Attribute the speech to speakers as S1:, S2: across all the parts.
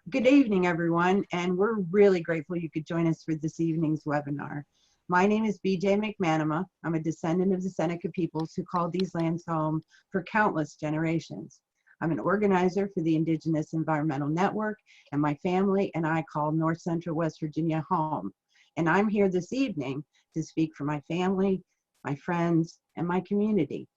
S1: Good evening, everyone, and we're really grateful you could join us for this evening's webinar. My name is B.J. McManama. I'm a descendant of the Seneca peoples who called these lands home for countless generations. I'm an organizer for the Indigenous Environmental Network, and my family and I call North Central West Virginia home. And I'm here this evening to speak for my family, my friends, and my community.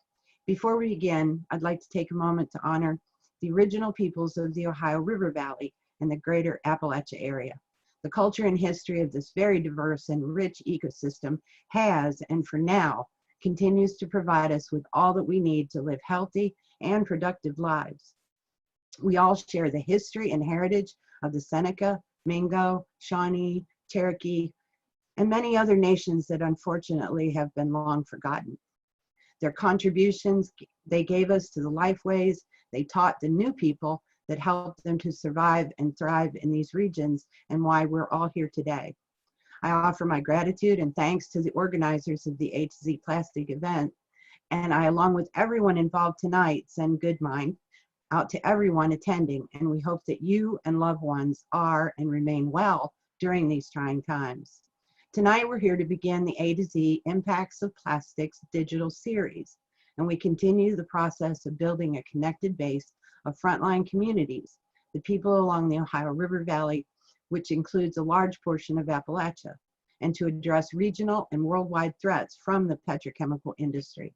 S1: Before we begin, I'd like to take a moment to honor the original peoples of the Ohio River Valley and the greater Appalachia area. The culture and history of this very diverse and rich ecosystem has, and for now, continues to provide us with all that we need to live healthy and productive lives. We all share the history and heritage of the Seneca, Mingo, Shawnee, Cherokee, and many other nations that unfortunately have been long forgotten. Their contributions they gave us to the lifeways they taught the new people that helped them to survive and thrive in these regions, and why we're all here today. I offer my gratitude and thanks to the organizers of the A to Z Plastic event, and I, along with everyone involved tonight, send good mind out to everyone attending, and we hope that you and loved ones are and remain well during these trying times. Tonight we're here to begin the A to Z Impacts of Plastics digital series, and we continue the process of building a connected base of frontline communities, the people along the Ohio River Valley, which includes a large portion of Appalachia, and to address regional and worldwide threats from the petrochemical industry.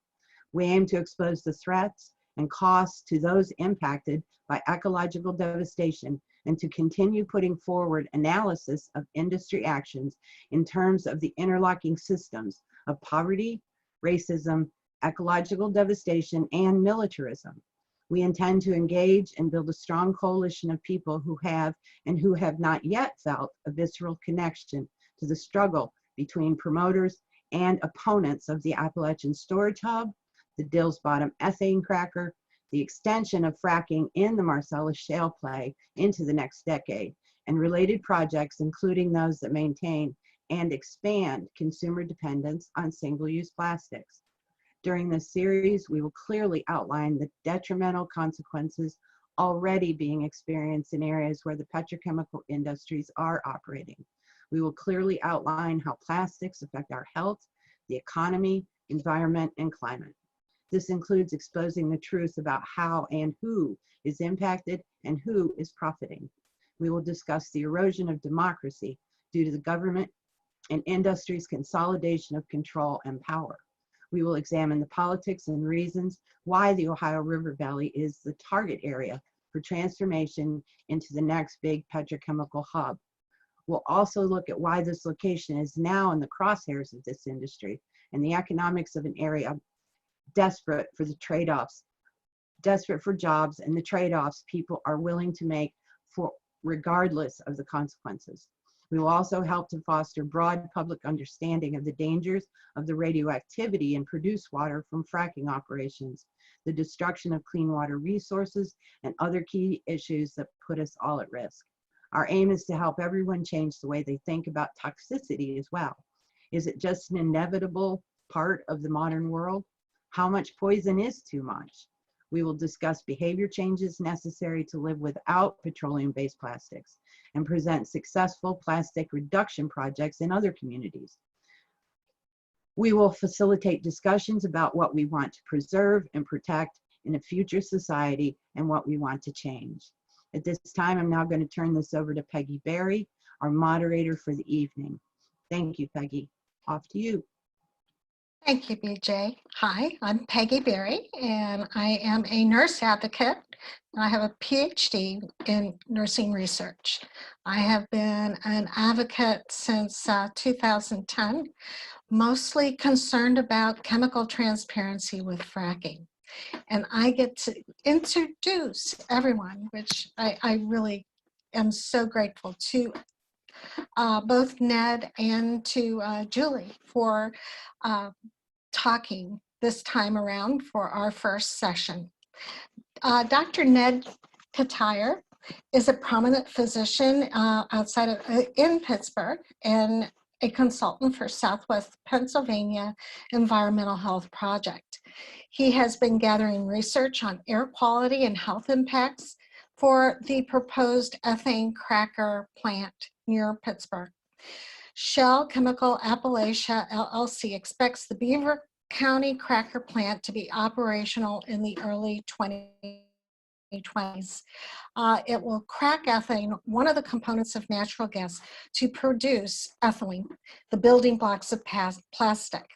S1: We aim to expose the threats and costs to those impacted by ecological devastation, and to continue putting forward analysis of industry actions in terms of the interlocking systems of poverty, racism, ecological devastation, and militarism. We intend to engage and build a strong coalition of people who have and who have not yet felt a visceral connection to the struggle between promoters and opponents of the Appalachian Storage Hub, the Dills Bottom ethane cracker, the extension of fracking in the Marcellus shale play into the next decade, and related projects, including those that maintain and expand consumer dependence on single-use plastics. During this series, we will clearly outline the detrimental consequences already being experienced in areas where the petrochemical industries are operating. We will clearly outline how plastics affect our health, the economy, environment, and climate. This includes exposing the truth about how and who is impacted and who is profiting. We will discuss the erosion of democracy due to the government and industry's consolidation of control and power. We will examine the politics and reasons why the Ohio River Valley is the target area for transformation into the next big petrochemical hub. We'll also look at why this location is now in the crosshairs of this industry and the economics of an area desperate for the trade-offs, desperate for jobs and the trade-offs people are willing to make for regardless of the consequences. We will also help to foster broad public understanding of the dangers of the radioactivity in produced water from fracking operations, the destruction of clean water resources, and other key issues that put us all at risk. Our aim is to help everyone change the way they think about toxicity as well. Is it just an inevitable part of the modern world? How much poison is too much? We will discuss behavior changes necessary to live without petroleum-based plastics and present successful plastic reduction projects in other communities. We will facilitate discussions about what we want to preserve and protect in a future society and what we want to change. At this time, I'm now going to turn this over to Peggy Berry, our moderator for the evening. Thank you, Peggy. Off to you.
S2: Thank you, BJ. Hi, I'm Peggy Berry, and I am a nurse advocate. I have a PhD in nursing research. I have been an advocate since 2010, mostly concerned about chemical transparency with fracking. And I get to introduce everyone, which I really am so grateful to both Ned and to Julie for talking this time around for our first session. Dr. Ned Ketyer is a prominent physician in Pittsburgh and a consultant for Southwest Pennsylvania Environmental Health Project. He has been gathering research on air quality and health impacts for the proposed ethane cracker plant near Pittsburgh. Shell Chemical Appalachia LLC expects the Beaver County cracker plant to be operational in the early 2020s. It will crack ethane, one of the components of natural gas, to produce ethylene, the building blocks of plastic.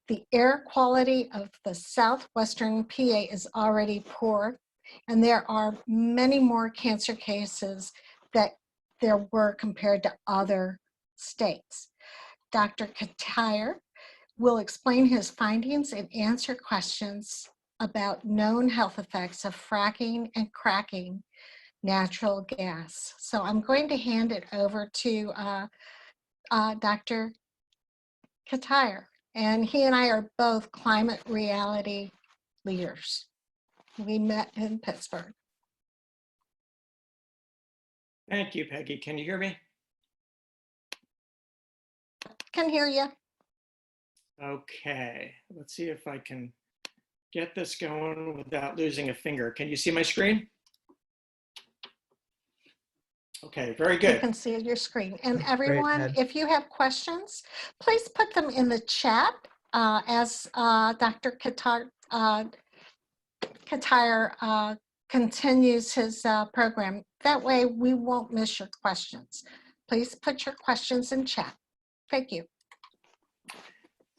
S2: The air quality of the southwestern PA is already poor, and there are many more cancer cases that there were compared to other states. Dr. Ketyer will explain his findings and answer questions about known health effects of fracking and cracking natural gas. So I'm going to hand it over to Dr. Ketyer. And he and I are both climate reality leaders. We met in Pittsburgh.
S3: Thank you, Peggy. Can you hear me?
S2: Can hear you.
S3: Okay, let's see if I can get this going without losing a finger. Can you see my screen? Okay, very
S2: You
S3: good.
S2: can see your screen. And everyone, if you have questions, please put them in the chat as Dr. Ketyer continues his program. That way we won't miss your questions. Please put your questions in chat. Thank you.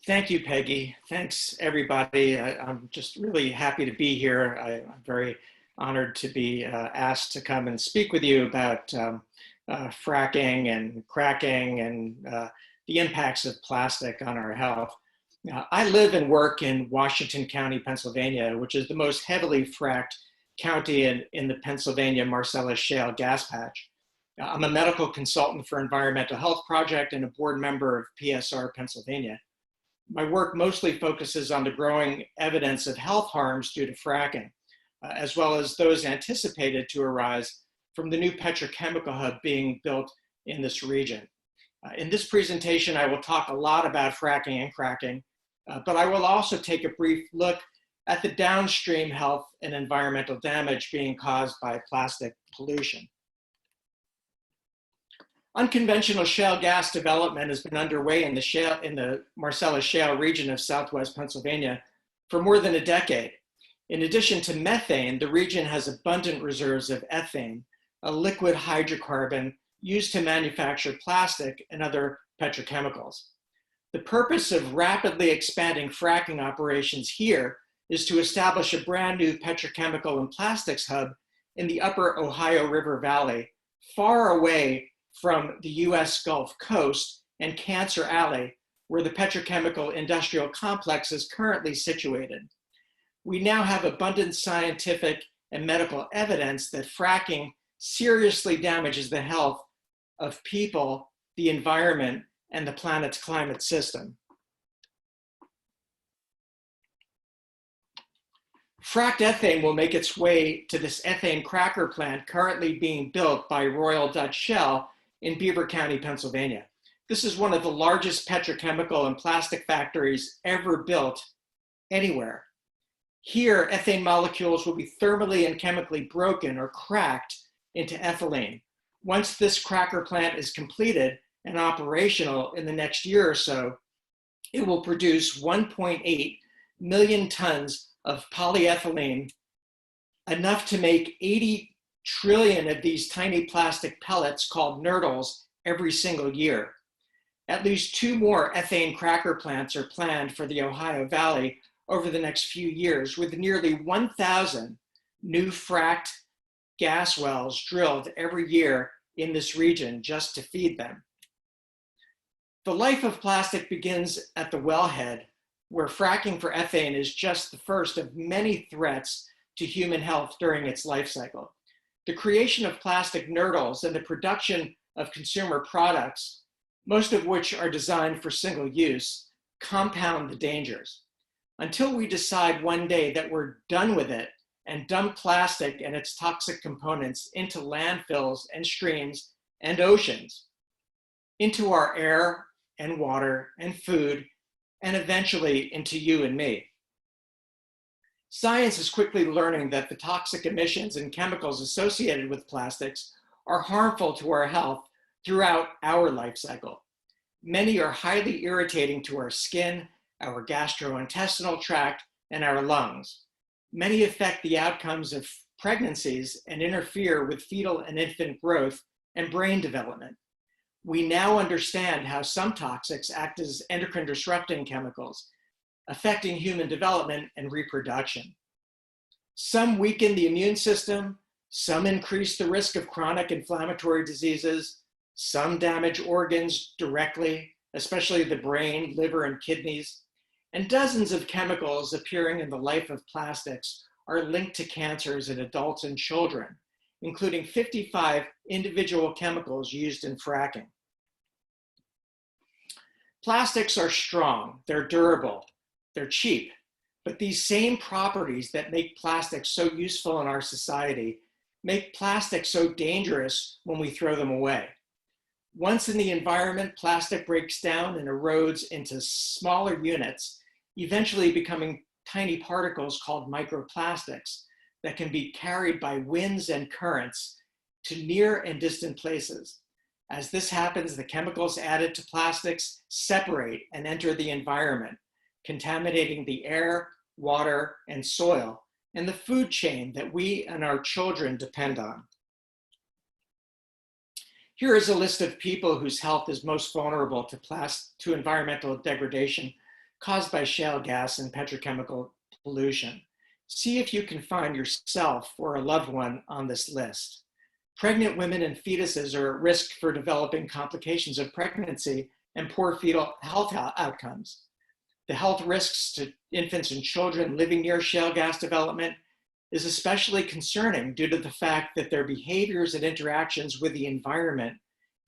S3: Thank you, Peggy. Thanks, everybody. I'm just really happy to be here. I'm very honored to be asked to come and speak with you about fracking and cracking and the impacts of plastic on our health. I live and work in Washington County, Pennsylvania, which is the most heavily fracked county in the Pennsylvania Marcellus Shale gas patch. I'm a medical consultant for Environmental Health Project and a board member of PSR Pennsylvania. My work mostly focuses on the growing evidence of health harms due to fracking, as well as those anticipated to arise from the new petrochemical hub being built in this region. In this presentation, I will talk a lot about fracking and cracking, but I will also take a brief look at the downstream health and environmental damage being caused by plastic pollution. Unconventional shale gas development has been underway in the Marcellus Shale region of Southwest Pennsylvania for more than a decade. In addition to methane, the region has abundant reserves of ethane, a liquid hydrocarbon used to manufacture plastic and other petrochemicals. The purpose of rapidly expanding fracking operations here is to establish a brand new petrochemical and plastics hub in the upper Ohio River Valley, far away from the US Gulf Coast and Cancer Alley, where the petrochemical industrial complex is currently situated. We now have abundant scientific and medical evidence that fracking seriously damages the health of people, the environment, and the planet's climate system. Fracked ethane will make its way to this ethane cracker plant currently being built by Royal Dutch Shell in Beaver County, Pennsylvania. This is one of the largest petrochemical and plastic factories ever built anywhere. Here, ethane molecules will be thermally and chemically broken or cracked into ethylene. Once this cracker plant is completed and operational in the next year or so, it will produce 1.8 million tons of polyethylene, enough to make 80 trillion of these tiny plastic pellets called nurdles every single year. At least 2 more ethane cracker plants are planned for the Ohio Valley over the next few years, with nearly 1,000 new fracked gas wells drilled every year in this region just to feed them. The life of plastic begins at the wellhead, where fracking for ethane is just the first of many threats to human health during its life cycle. The creation of plastic nurdles and the production of consumer products, most of which are designed for single use, compound the dangers. Until we decide one day that we're done with it and dump plastic and its toxic components into landfills and streams and oceans, into our air and water and food, and eventually into you and me. Science is quickly learning that the toxic emissions and chemicals associated with plastics are harmful to our health throughout our life cycle. Many are highly irritating to our skin, our gastrointestinal tract, and our lungs. Many affect the outcomes of pregnancies and interfere with fetal and infant growth and brain development. We now understand how some toxics act as endocrine disrupting chemicals, affecting human development and reproduction. Some weaken the immune system, some increase the risk of chronic inflammatory diseases, some damage organs directly, especially the brain, liver, and kidneys, and dozens of chemicals appearing in the life of plastics are linked to cancers in adults and children, including 55 individual chemicals used in fracking. Plastics are strong, they're durable, they're cheap, but these same properties that make plastics so useful in our society make plastics so dangerous when we throw them away. Once in the environment, plastic breaks down and erodes into smaller units, eventually becoming tiny particles called microplastics that can be carried by winds and currents to near and distant places. As this happens, the chemicals added to plastics separate and enter the environment, contaminating the air, water, and soil, and the food chain that we and our children depend on. Here is a list of people whose health is most vulnerable to environmental degradation caused by shale gas and petrochemical pollution. See if you can find yourself or a loved one on this list. Pregnant women and fetuses are at risk for developing complications of pregnancy and poor fetal health outcomes. The health risks to infants and children living near shale gas development is especially concerning due to the fact that their behaviors and interactions with the environment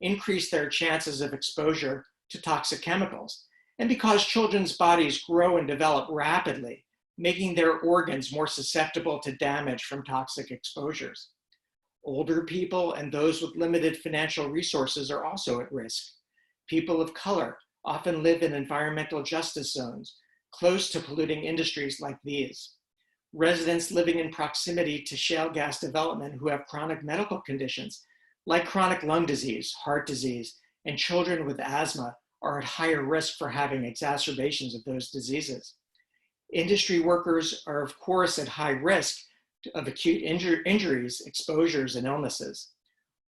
S3: increase their chances of exposure to toxic chemicals, and because children's bodies grow and develop rapidly, making their organs more susceptible to damage from toxic exposures. Older people and those with limited financial resources are also at risk. People of color often live in environmental justice zones close to polluting industries like these. Residents living in proximity to shale gas development who have chronic medical conditions like chronic lung disease, heart disease, and children with asthma are at higher risk for having exacerbations of those diseases. Industry workers are, of course, at high risk of acute injuries, exposures, and illnesses.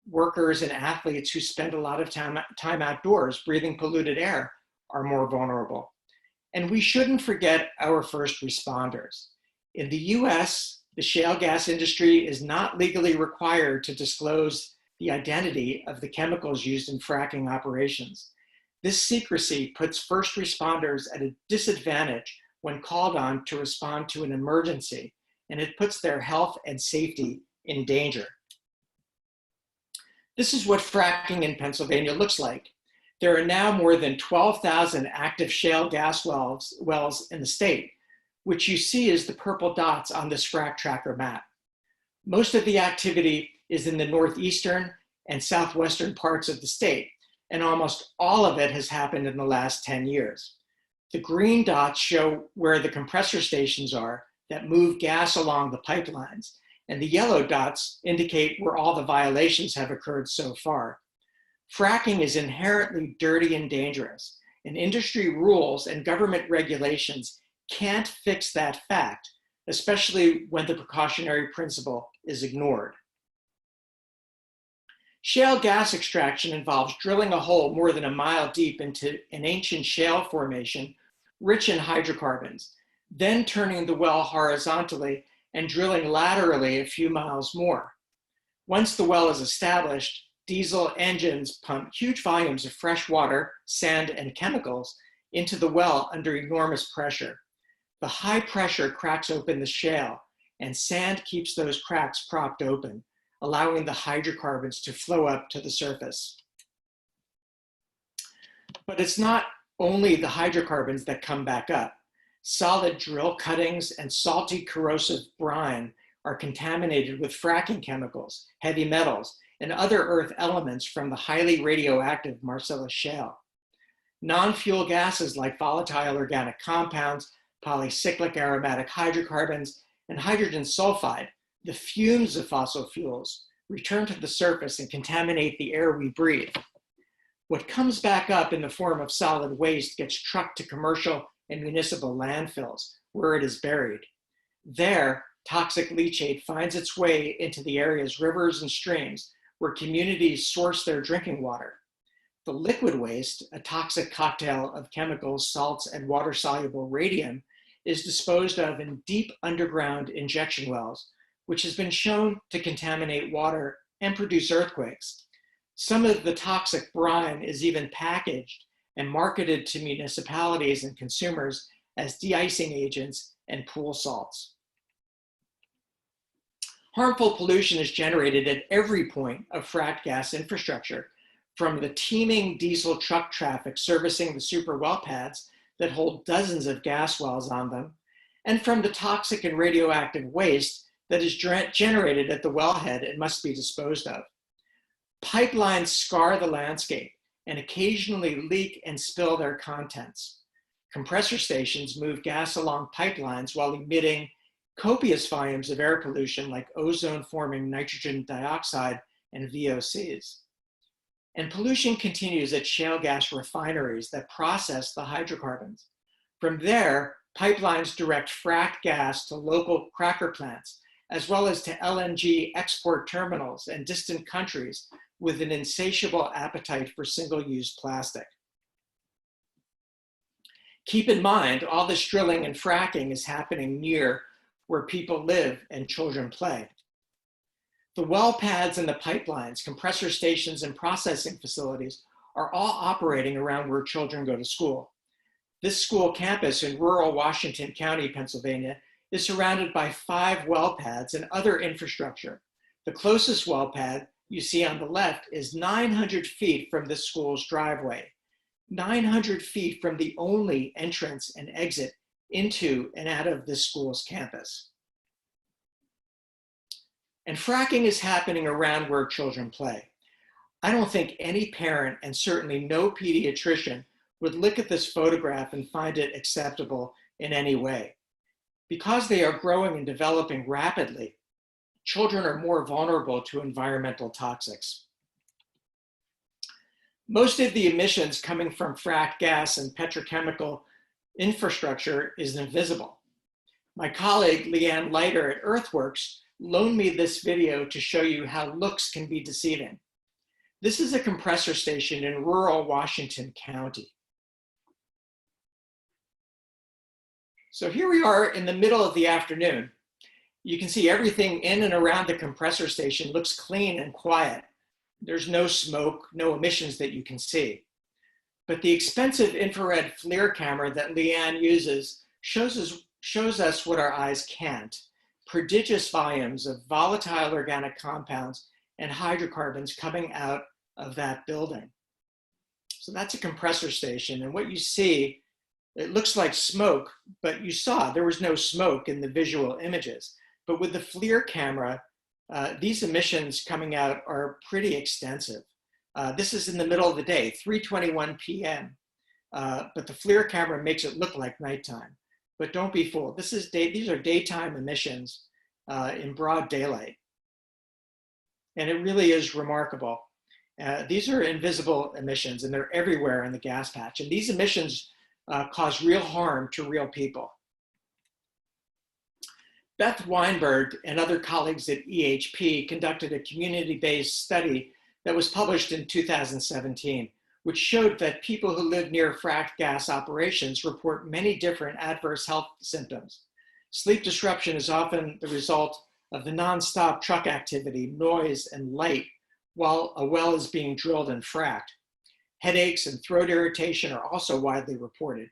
S3: Workers and athletes who spend a lot of time outdoors breathing polluted air are more vulnerable. And we shouldn't forget our first responders. In the US, the shale gas industry is not legally required to disclose the identity of the chemicals used in fracking operations. This secrecy puts first responders at a disadvantage when called on to respond to an emergency, and it puts their health and safety in danger. This is what fracking in Pennsylvania looks like. There are now more than 12,000 active shale gas wells in the state, which you see as the purple dots on this frac tracker map. Most of the activity is in the northeastern and southwestern parts of the state, and almost all of it has happened in the last 10 years. The green dots show where the compressor stations are that move gas along the pipelines, and the yellow dots indicate where all the violations have occurred so far. Fracking is inherently dirty and dangerous, and industry rules and government regulations can't fix that fact, especially when the precautionary principle is ignored. Shale gas extraction involves drilling a hole more than a mile deep into an ancient shale formation rich in hydrocarbons, then turning the well horizontally and drilling laterally a few miles more. Once the well is established, diesel engines pump huge volumes of fresh water, sand, and chemicals into the well under enormous pressure. The high pressure cracks open the shale, and sand keeps those cracks propped open, allowing the hydrocarbons to flow up to the surface. But it's not only the hydrocarbons that come back up. Solid drill cuttings and salty corrosive brine are contaminated with fracking chemicals, heavy metals, and other earth elements from the highly radioactive Marcellus Shale. Non-fuel gases like volatile organic compounds, polycyclic aromatic hydrocarbons, and hydrogen sulfide, the fumes of fossil fuels, return to the surface and contaminate the air we breathe. What comes back up in the form of solid waste gets trucked to commercial and municipal landfills, where it is buried. There, toxic leachate finds its way into the area's rivers and streams, where communities source their drinking water. The liquid waste, a toxic cocktail of chemicals, salts, and water-soluble radium, is disposed of in deep underground injection wells, which has been shown to contaminate water and produce earthquakes. Some of the toxic brine is even packaged and marketed to municipalities and consumers as de-icing agents and pool salts. Harmful pollution is generated at every point of fracked gas infrastructure, from the teeming diesel truck traffic servicing the super well pads that hold dozens of gas wells on them, and from the toxic and radioactive waste that is generated at the wellhead and must be disposed of. Pipelines scar the landscape and occasionally leak and spill their contents. Compressor stations move gas along pipelines while emitting copious volumes of air pollution like ozone-forming nitrogen dioxide and VOCs. And pollution continues at shale gas refineries that process the hydrocarbons. From there, pipelines direct fracked gas to local cracker plants, as well as to LNG export terminals and distant countries with an insatiable appetite for single-use plastic. Keep in mind, all this drilling and fracking is happening near where people live and children play. The well pads and the pipelines, compressor stations, and processing facilities are all operating around where children go to school. This school campus in rural Washington County, Pennsylvania, is surrounded by 5 well pads and other infrastructure. The closest well pad you see on the left is 900 feet from this school's driveway, 900 feet from the only entrance and exit into and out of this school's campus. And fracking is happening around where children play. I don't think any parent, and certainly no pediatrician, would look at this photograph and find it acceptable in any way. Because they are growing and developing rapidly, children are more vulnerable to environmental toxics. Most of the emissions coming from fracked gas and petrochemical infrastructure is invisible. My colleague, Leanne Leiter at Earthworks, loaned me this video to show you how looks can be deceiving. This is a compressor station in rural Washington County. So here we are in the middle of the afternoon. You can see everything in and around the compressor station looks clean and quiet. There's no smoke, no emissions that you can see. But the expensive infrared FLIR camera that Leanne uses shows us what our eyes can't. Prodigious volumes of volatile organic compounds and hydrocarbons coming out of that building. So that's a compressor station, and what you see, it looks like smoke, but you saw there was no smoke in the visual images. But with the FLIR camera, these emissions coming out are pretty extensive. This is in the middle of the day, 3:21 p.m. But the FLIR camera makes it look like nighttime. But don't be fooled. These are daytime emissions in broad daylight. And it really is remarkable. These are invisible emissions, and they're everywhere in the gas patch. And these emissions cause real harm to real people. Beth Weinberg and other colleagues at EHP conducted a community-based study that was published in 2017, which showed that people who live near fracked gas operations report many different adverse health symptoms. Sleep disruption is often the result of the nonstop truck activity, noise, and light while a well is being drilled and fracked. Headaches and throat irritation are also widely reported.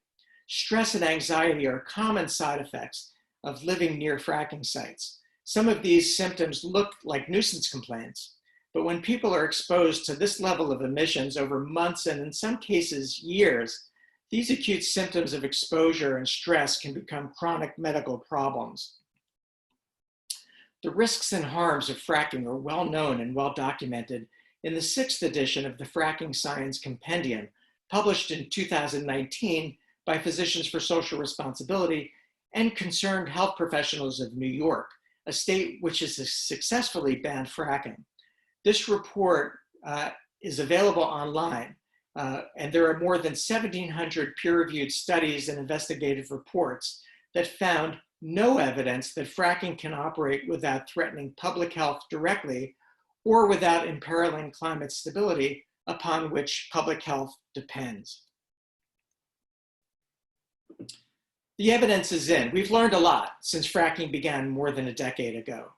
S3: Stress and anxiety are common side effects of living near fracking sites. Some of these symptoms look like nuisance complaints, but when people are exposed to this level of emissions over months and in some cases years, these acute symptoms of exposure and stress can become chronic medical problems. The risks and harms of fracking are well known and well documented in the 6th edition of the Fracking Science Compendium, published in 2019 by Physicians for Social Responsibility and concerned health professionals of New York, a state which has successfully banned fracking. This report is available online, and there are more than 1,700 peer-reviewed studies and investigative reports that found no evidence that fracking can operate without threatening public health directly or without imperiling climate stability upon which public health depends. The evidence is in. We've learned a lot since fracking began more than a decade ago.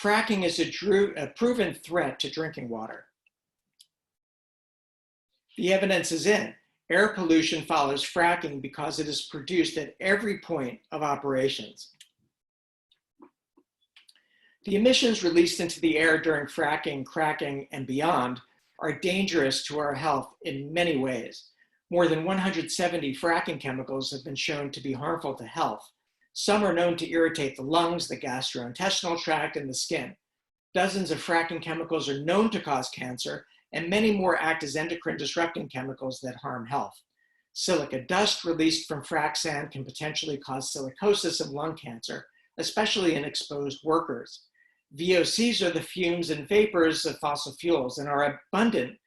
S3: Fracking is a proven threat to drinking water. The evidence is in. Air pollution follows fracking because it is produced at every point of operations. The emissions released into the air during fracking, cracking, and beyond are dangerous to our health in many ways. More than 170 fracking chemicals have been shown to be harmful to health. Some are known to irritate the lungs, the gastrointestinal tract, and the skin. Dozens of fracking chemicals are known to cause cancer, and many more act as endocrine disrupting chemicals that harm health. Silica dust released from frac sand can potentially cause silicosis and lung cancer, especially in exposed workers. VOCs are the fumes and vapors of fossil fuels and are abundant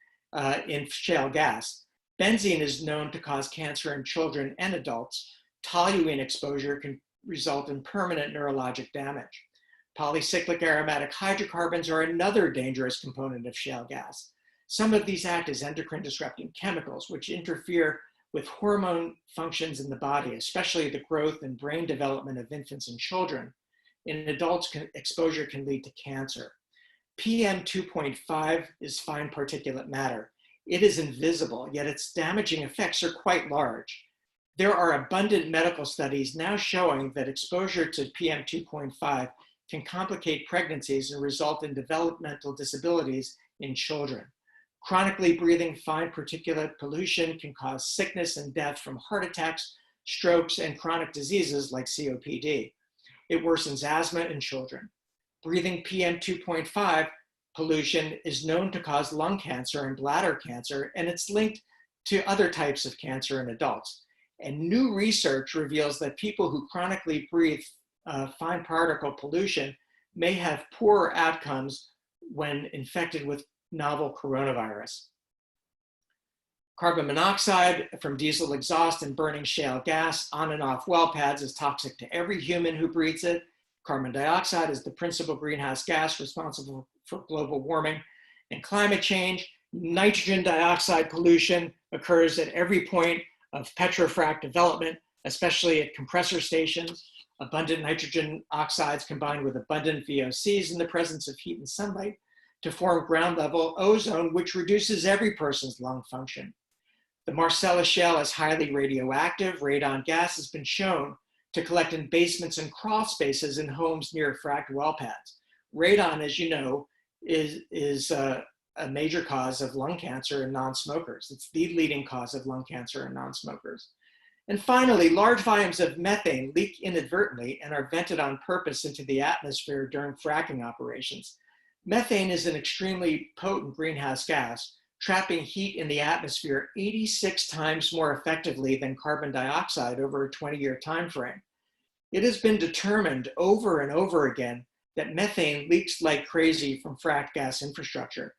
S3: in shale gas. Benzene is known to cause cancer in children and adults. Toluene exposure can result in permanent neurologic damage. Polycyclic aromatic hydrocarbons are another dangerous component of shale gas. Some of these act as endocrine disrupting chemicals, which interfere with hormone functions in the body, especially the growth and brain development of infants and children. In adults, exposure can lead to cancer. PM 2.5 is fine particulate matter. It is invisible, yet its damaging effects are quite large. There are abundant medical studies now showing that exposure to PM 2.5 can complicate pregnancies and result in developmental disabilities in children. Chronically breathing fine particulate pollution can cause sickness and death from heart attacks, strokes, and chronic diseases like COPD. It worsens asthma in children. Breathing PM 2.5 pollution is known to cause lung cancer and bladder cancer, and it's linked to other types of cancer in adults. And new research reveals that people who chronically breathe fine particle pollution may have poorer outcomes when infected with novel coronavirus. Carbon monoxide from diesel exhaust and burning shale gas on and off well pads is toxic to every human who breathes it. Carbon dioxide is the principal greenhouse gas responsible for global warming and climate change. Nitrogen dioxide pollution occurs at every point of petrofrac development, especially at compressor stations. Abundant nitrogen oxides combined with abundant VOCs in the presence of heat and sunlight to form ground level ozone, which reduces every person's lung function. The Marcellus Shale is highly radioactive. Radon gas has been shown to collect in basements and crawl spaces in homes near fracked well pads. Radon, as you know, is a major cause of lung cancer in non-smokers. It's the leading cause of lung cancer in non-smokers. And finally, large volumes of methane leak inadvertently and are vented on purpose into the atmosphere during fracking operations. Methane is an extremely potent greenhouse gas, trapping heat in the atmosphere 86 times more effectively than carbon dioxide over a 20-year time frame. It has been determined over and over again that methane leaks like crazy from fracked gas infrastructure.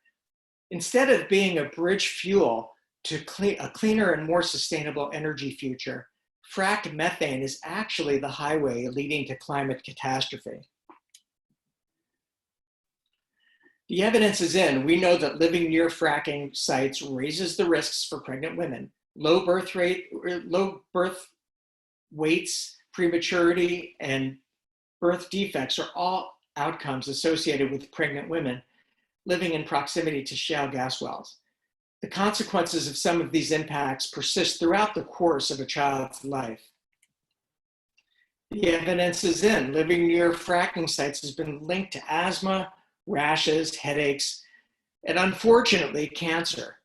S3: Instead of being a bridge fuel to a cleaner and more sustainable energy future, fracked methane is actually the highway leading to climate catastrophe. The evidence is in. We know that living near fracking sites raises the risks for pregnant women. Low birth weights, prematurity, and birth defects are all outcomes associated with pregnant women living in proximity to shale gas wells. The consequences of some of these impacts persist throughout the course of a child's life. The evidence is in. Living near fracking sites has been linked to asthma, rashes, headaches, and unfortunately, cancer.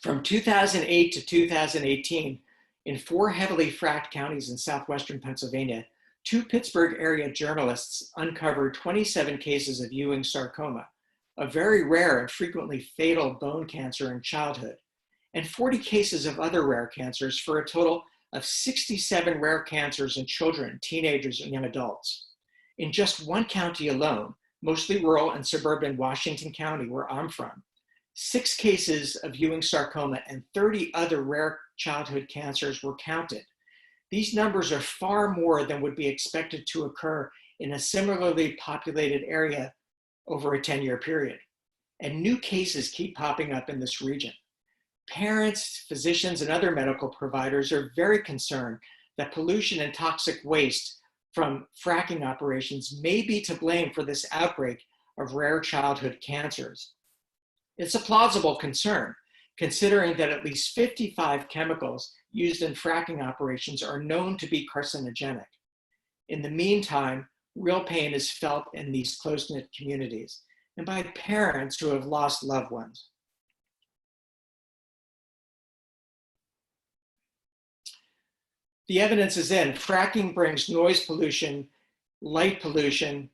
S3: From 2008 to 2018, in 4 heavily fracked counties in southwestern Pennsylvania, 2 Pittsburgh area journalists uncovered 27 cases of Ewing sarcoma, a very rare and frequently fatal bone cancer in childhood, and 40 cases of other rare cancers for a total of 67 rare cancers in children, teenagers, and young adults. In just one county alone, mostly rural and suburban Washington County, where I'm from, 6 cases of Ewing sarcoma and 30 other rare childhood cancers were counted. These numbers are far more than would be expected to occur in a similarly populated area over a 10-year period. And new cases keep popping up in this region. Parents, physicians, and other medical providers are very concerned that pollution and toxic waste from fracking operations may be to blame for this outbreak of rare childhood cancers. It's a plausible concern, considering that at least 55 chemicals used in fracking operations are known to be carcinogenic. In the meantime, real pain is felt in these close-knit communities and by parents who have lost loved ones. The evidence is in. Fracking brings noise pollution, light pollution,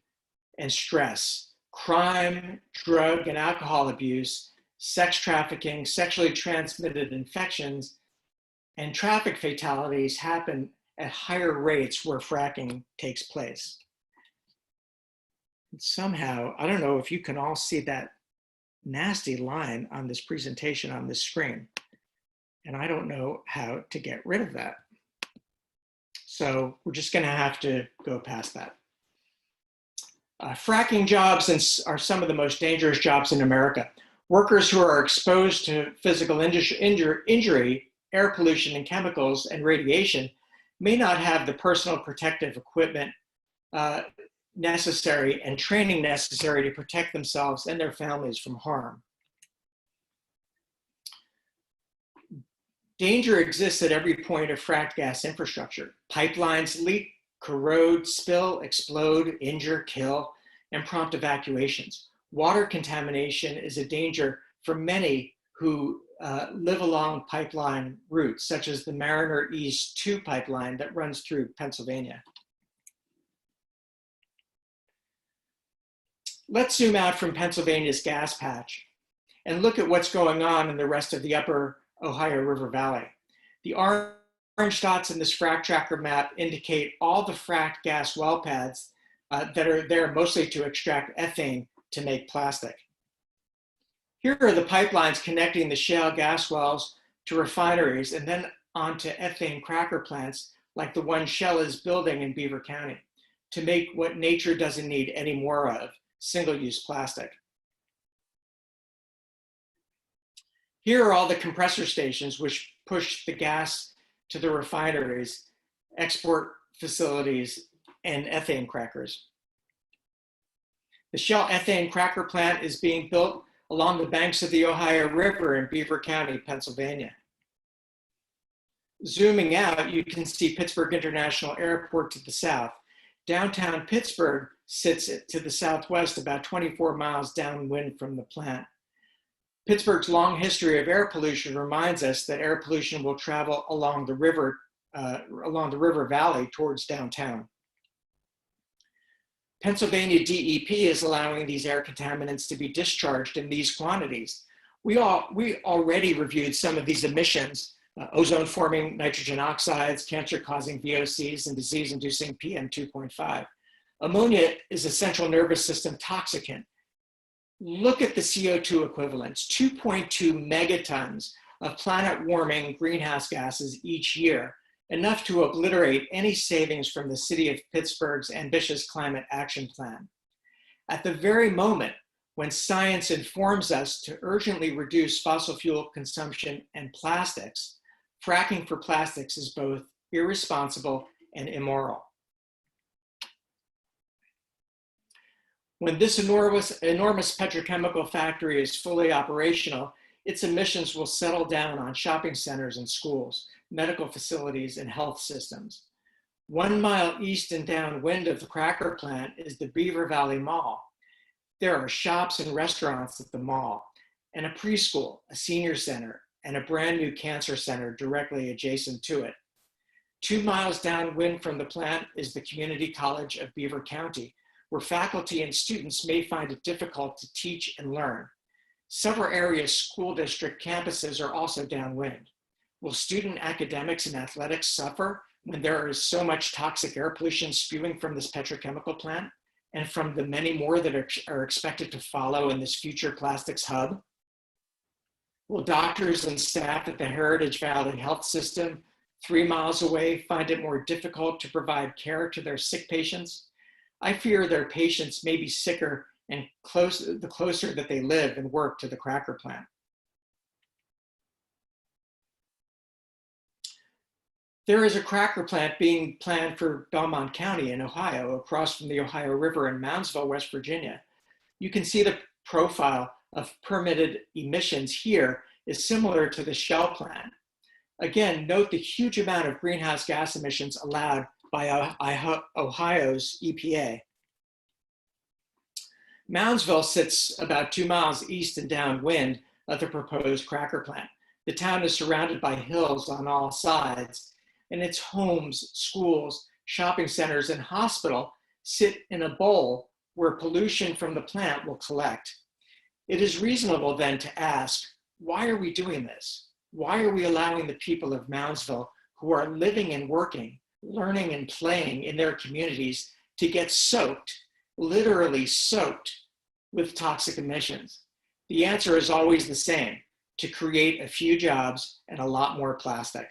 S3: and stress. Crime, drug and alcohol abuse, sex trafficking, sexually transmitted infections, and traffic fatalities happen at higher rates where fracking takes place. And somehow, I don't know if you can all see that nasty line on this presentation on this screen, and I don't know how to get rid of that. So we're just gonna have to go past that. Fracking jobs are some of the most dangerous jobs in America. Workers who are exposed to physical injury, air pollution and chemicals and radiation may not have the personal protective equipment necessary and training necessary to protect themselves and their families from harm. Danger exists at every point of fracked gas infrastructure. Pipelines leak, corrode, spill, explode, injure, kill, and prompt evacuations. Water contamination is a danger for many who live along pipeline routes, such as the Mariner East 2 pipeline that runs through Pennsylvania. Let's zoom out from Pennsylvania's gas patch and look at what's going on in the rest of the upper Ohio River Valley. The orange dots in this frac tracker map indicate all the fracked gas well pads that are there mostly to extract ethane to make plastic. Here are the pipelines connecting the shale gas wells to refineries and then onto ethane cracker plants like the one Shell is building in Beaver County to make what nature doesn't need any more of, single-use plastic. Here are all the compressor stations which push the gas to the refineries, export facilities, and ethane crackers. The Shell ethane cracker plant is being built along the banks of the Ohio River in Beaver County, Pennsylvania. Zooming out, you can see Pittsburgh International Airport to the south. Downtown Pittsburgh sits to the southwest, about 24 miles downwind from the plant. Pittsburgh's long history of air pollution reminds us that air pollution will travel along the river valley towards downtown. Pennsylvania DEP is allowing these air contaminants to be discharged in these quantities. We already reviewed some of these emissions, ozone-forming nitrogen oxides, cancer-causing VOCs, and disease-inducing PM 2.5. Ammonia is a central nervous system toxicant. Look at the CO2 equivalents, 2.2 megatons of planet-warming greenhouse gases each year, enough to obliterate any savings from the city of Pittsburgh's ambitious climate action plan. At the very moment when science informs us to urgently reduce fossil fuel consumption and plastics, fracking for plastics is both irresponsible and immoral. When this enormous petrochemical factory is fully operational, its emissions will settle down on shopping centers and schools, medical facilities, and health systems. 1 mile east and downwind of the cracker plant is the Beaver Valley Mall. There are shops and restaurants at the mall, and a preschool, a senior center, and a brand new cancer center directly adjacent to it. 2 miles downwind from the plant is the Community College of Beaver County, where faculty and students may find it difficult to teach and learn. Several area school district campuses are also downwind. Will student academics and athletics suffer when there is so much toxic air pollution spewing from this petrochemical plant and from the many more that are expected to follow in this future plastics hub? Will doctors and staff at the Heritage Valley Health System 3 miles away find it more difficult to provide care to their sick patients? I fear their patients may be sicker and the closer that they live and work to the cracker plant. There is a cracker plant being planned for Belmont County in Ohio, across from the Ohio River in Moundsville, West Virginia. You can see the profile of permitted emissions here is similar to the Shell plant. Again, note the huge amount of greenhouse gas emissions allowed by Ohio's EPA. Moundsville sits about 2 miles east and downwind of the proposed cracker plant. The town is surrounded by hills on all sides, and its homes, schools, shopping centers, and hospital sit in a bowl where pollution from the plant will collect. It is reasonable then to ask, why are we doing this? Why are we allowing the people of Moundsville, who are living and working, learning and playing in their communities, to get soaked, literally soaked, with toxic emissions? The answer is always the same: to create a few jobs and a lot more plastic.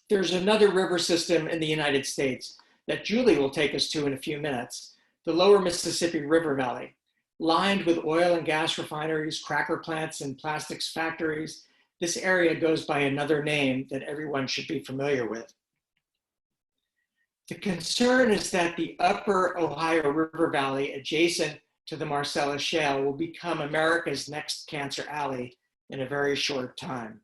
S3: There's another river system in the United States that Julie will take us to in a few minutes, the lower Mississippi River Valley, lined with oil and gas refineries, cracker plants, and plastics factories. This area goes by another name that everyone should be familiar with. The concern is that the upper Ohio River Valley, adjacent to the Marcellus Shale, will become America's next cancer alley in a very short time.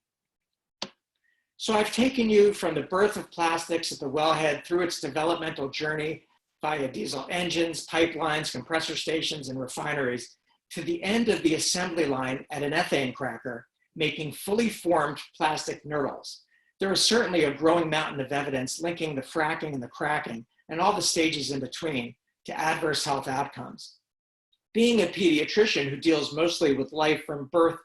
S3: So I've taken you from the birth of plastics at the wellhead through its developmental journey via diesel engines, pipelines, compressor stations, and refineries, to the end of the assembly line at an ethane cracker, making fully formed plastic nurdles. There is certainly a growing mountain of evidence linking the fracking and the cracking, and all the stages in between, to adverse health outcomes. Being a pediatrician who deals mostly with life from birth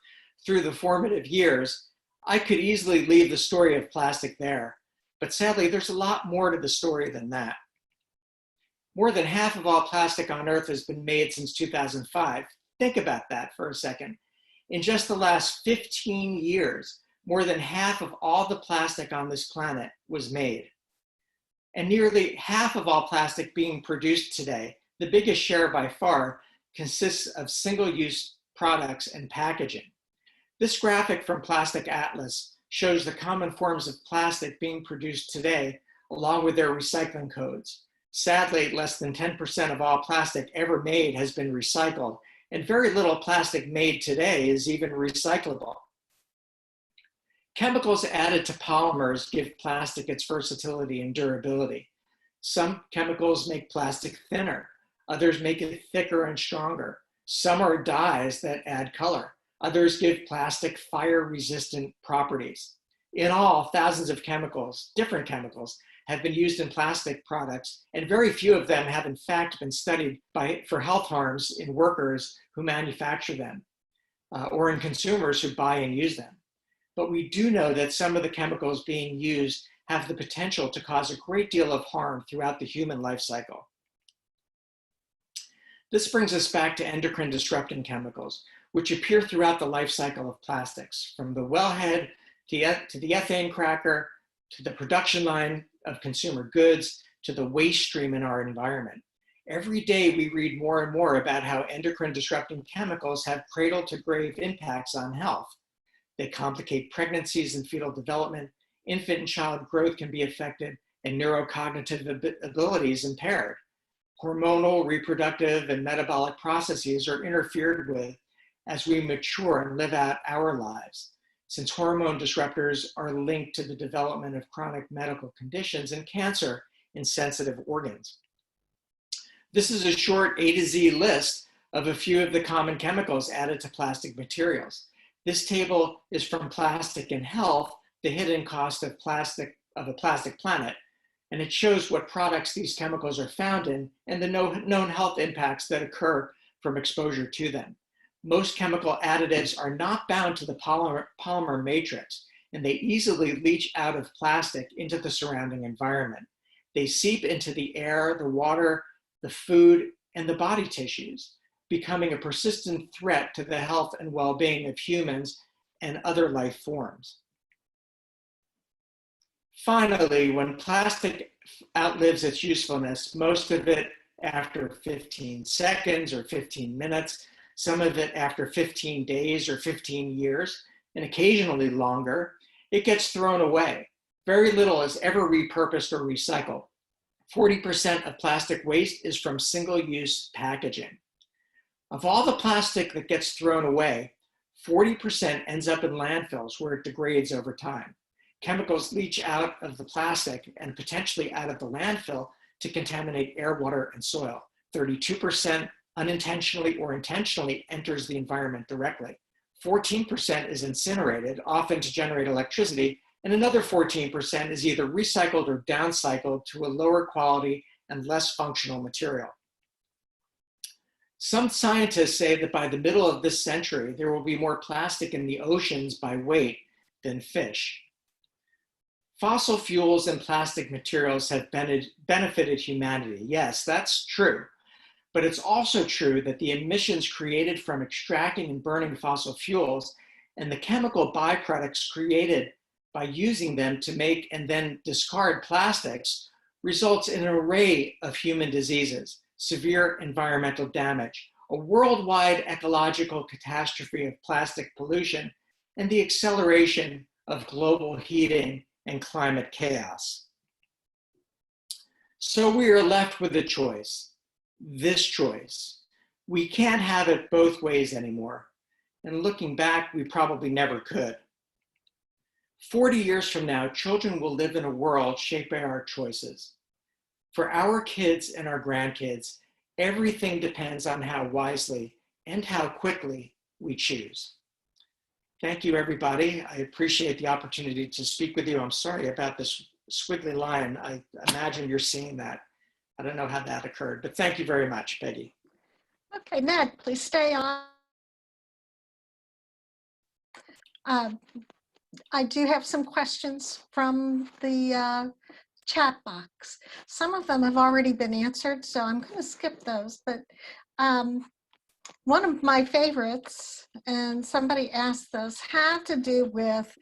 S3: through the formative years, I could easily leave the story of plastic there, but sadly, there's a lot more to the story than that. More than half of all plastic on Earth has been made since 2005. Think about that for a second. In just the last 15 years, more than half of all the plastic on this planet was made. And nearly half of all plastic being produced today, the biggest share by far, consists of single-use products and packaging. This graphic from Plastic Atlas shows the common forms of plastic being produced today, along with their recycling codes. Sadly, less than 10% of all plastic ever made has been recycled, and very little plastic made today is even recyclable. Chemicals added to polymers give plastic its versatility and durability. Some chemicals make plastic thinner, others make it thicker and stronger. Some are dyes that add color. Others give plastic fire-resistant properties. In all, thousands of chemicals, different chemicals, have been used in plastic products, and very few of them have in fact been studied for health harms in workers who manufacture them, or in consumers who buy and use them. But we do know that some of the chemicals being used have the potential to cause a great deal of harm throughout the human life cycle. This brings us back to endocrine disrupting chemicals, which appear throughout the life cycle of plastics, from the wellhead to the ethane cracker, to the production line of consumer goods, to the waste stream in our environment. Every day we read more and more about how endocrine disrupting chemicals have cradle to grave impacts on health. They complicate pregnancies and fetal development, infant and child growth can be affected, and neurocognitive abilities impaired. Hormonal, reproductive, and metabolic processes are interfered with as we mature and live out our lives, since hormone disruptors are linked to the development of chronic medical conditions and cancer in sensitive organs. This is a short A to Z list of a few of the common chemicals added to plastic materials. This table is from Plastic and Health, the hidden cost of a plastic planet, and it shows what products these chemicals are found in and the known health impacts that occur from exposure to them. Most chemical additives are not bound to the polymer matrix, and they easily leach out of plastic into the surrounding environment. They seep into the air, the water, the food, and the body tissues, becoming a persistent threat to the health and well-being of humans and other life forms. Finally, when plastic outlives its usefulness, most of it after 15 seconds or 15 minutes, some of it after 15 days or 15 years, and occasionally longer, it gets thrown away. Very little is ever repurposed or recycled. 40% of plastic waste is from single-use packaging. Of all the plastic that gets thrown away, 40% ends up in landfills where it degrades over time. Chemicals leach out of the plastic and potentially out of the landfill to contaminate air, water, and soil. 32% unintentionally or intentionally enters the environment directly. 14% is incinerated, often to generate electricity, and another 14% is either recycled or downcycled to a lower quality and less functional material. Some scientists say that by the middle of this century, there will be more plastic in the oceans by weight than fish. Fossil fuels and plastic materials have benefited humanity. Yes, that's true. But it's also true that the emissions created from extracting and burning fossil fuels and the chemical byproducts created by using them to make and then discard plastics results in an array of human diseases, severe environmental damage, a worldwide ecological catastrophe of plastic pollution, and the acceleration of global heating and climate chaos. So we are left with a choice, this choice. We can't have it both ways anymore. And looking back, we probably never could. 40 years from now, children will live in a world shaped by our choices. For our kids and our grandkids, everything depends on how wisely and how quickly we choose. Thank you, everybody. I appreciate the opportunity to speak with you. I'm sorry about this squiggly line. I imagine you're seeing that. I don't know how that occurred, but thank you very much, Peggy.
S2: Okay, Ned, please stay on. I do have some questions from the chat box. Some of them have already been answered, so I'm going to skip those. But one of my favorites, and somebody asked this, had to do with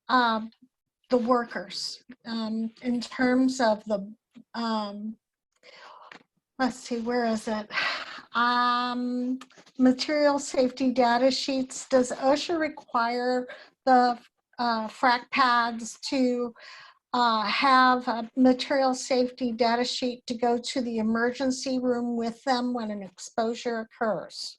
S2: the workers in terms of the, let's see, where is it? Material safety data sheets. Does OSHA require the frac pads to have a material safety data sheet to go to the emergency room with them when an exposure occurs?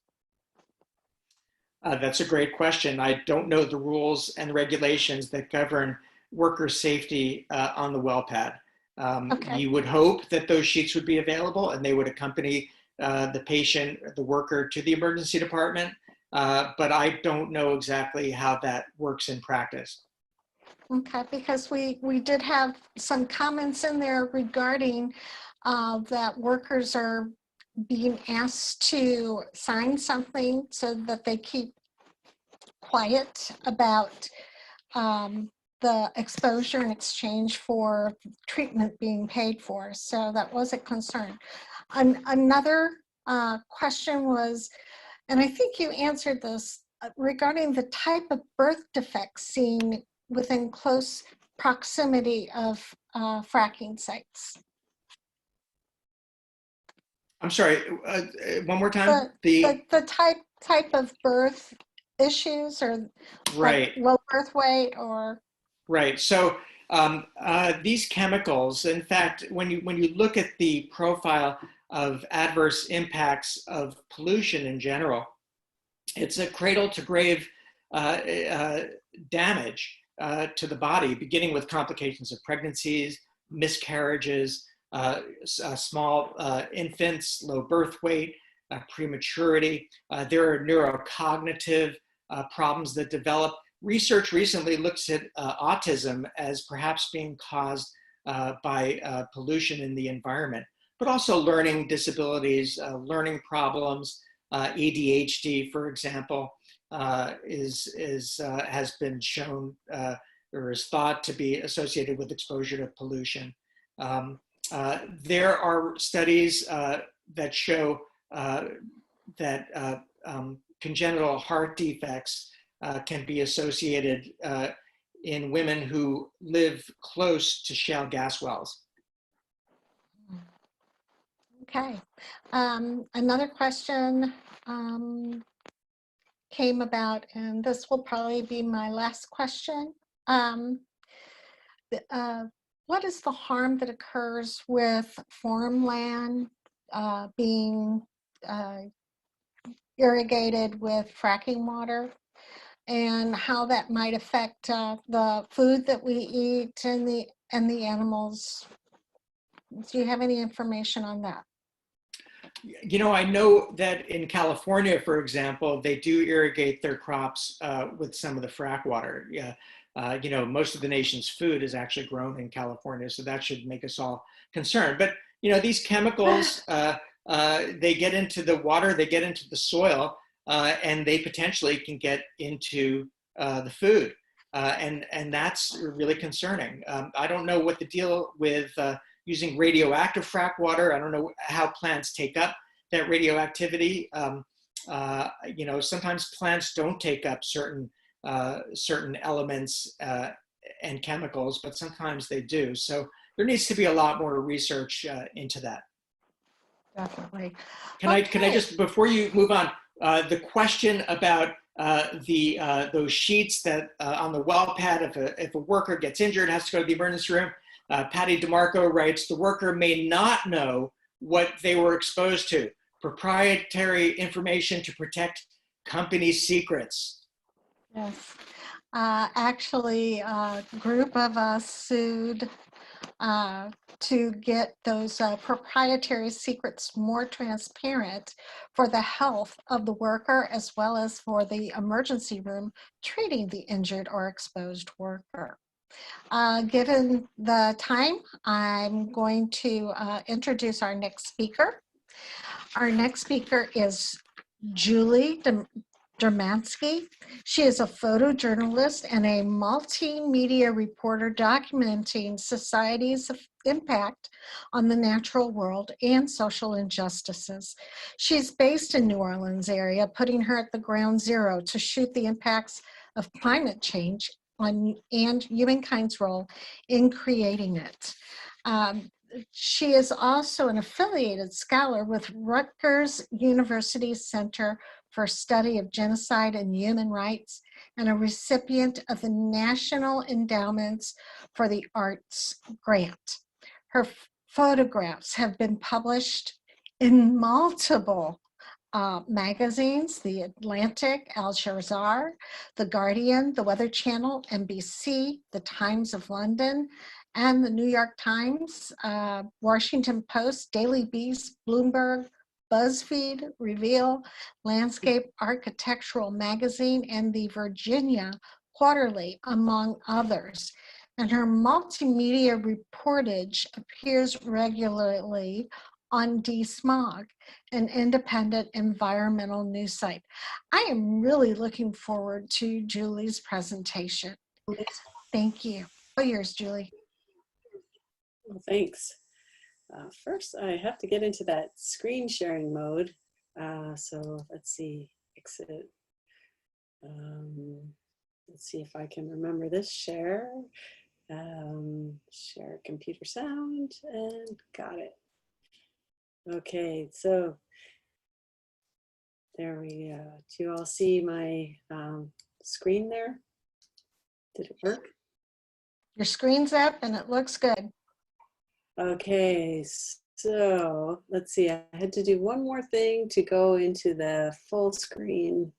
S3: That's a great question. I don't know the rules and regulations that govern worker safety on the well pad.
S2: Okay.
S3: You would hope that those sheets would be available and they would accompany the patient, the worker, to the emergency department, but I don't know exactly how that works in practice.
S2: Okay, because we did have some comments in there regarding that workers are being asked to sign something so that they keep quiet about the exposure in exchange for treatment being paid for. So that was a concern. Another question was, and I think you answered this, regarding the type of birth defects seen within close proximity of fracking sites.
S3: I'm sorry, one more time?
S2: The type of birth issues, or
S3: right.
S2: Like low birth weight, or
S3: right. So these chemicals, in fact, when you look at the profile of adverse impacts of pollution in general, it's a cradle to grave damage to the body, beginning with complications of pregnancies, miscarriages, small infants, low birth weight, prematurity. There are neurocognitive problems that develop. Research recently looks at autism as perhaps being caused by pollution in the environment, but also learning disabilities, learning problems, ADHD, for example, has been shown or is thought to be associated with exposure to pollution. There are studies that show that congenital heart defects can be associated in women who live close to shale gas wells.
S2: Okay. Another question came about, and this will probably be my last question. What is the harm that occurs with farmland being irrigated with fracking water, and how that might affect the food that we eat and the animals? Do you have any information on that?
S3: You know, I know that in California, for example, they do irrigate their crops with some of the frack water. Yeah, you know, most of the nation's food is actually grown in California, so that should make us all concerned. But you know, these chemicals, they get into the water, they get into the soil, and they potentially can get into the food, and that's really concerning. I don't know what the deal with using radioactive frack water. I don't know how plants take up that radioactivity. You know, sometimes plants don't take up certain elements and chemicals, but sometimes they do. So there needs to be a lot more research into that.
S2: Definitely.
S3: Can I just, before you move on, the question about those sheets that on the well pad, if a worker gets injured, has to go to the emergency room. Patty DeMarco writes, the worker may not know what they were exposed to. Proprietary information to protect company secrets.
S2: Yes. Actually, a group of us sued to get those proprietary secrets more transparent for the health of the worker, as well as for the emergency room treating the injured or exposed worker. Given the time, I'm going to introduce our next speaker. Our next speaker is Julie Dermansky. She is a photojournalist and a multimedia reporter documenting society's impact on the natural world and social injustices. She's based in New Orleans area, putting her at the ground zero to shoot the impacts of climate change and humankind's role in creating it. She is also an affiliated scholar with Rutgers University Center for Study of Genocide and Human Rights, and a recipient of the National Endowments for the Arts grant. Her photographs have been published in multiple magazines: The Atlantic, Al Jazeera, The Guardian, The Weather Channel, NBC, The Times of London, and the New York Times, Washington Post, Daily Beast, Bloomberg, BuzzFeed, Reveal, Landscape Architectural Magazine, and the Virginia Quarterly, among others. And her multimedia reportage appears regularly on DeSmog, an independent environmental news site. I am really looking forward to Julie's presentation. Thank you. Oh, yours, Julie.
S4: Well, thanks. First, I have to get into that screen sharing mode. So let's see, exit. Let's see if I can remember this. Share, share computer sound, and got it. Okay, so there we go. Do you all see my screen there? Did it work?
S2: Your screen's up and it looks good.
S4: Okay, so let's see. I had to do one more thing to go into the full screen,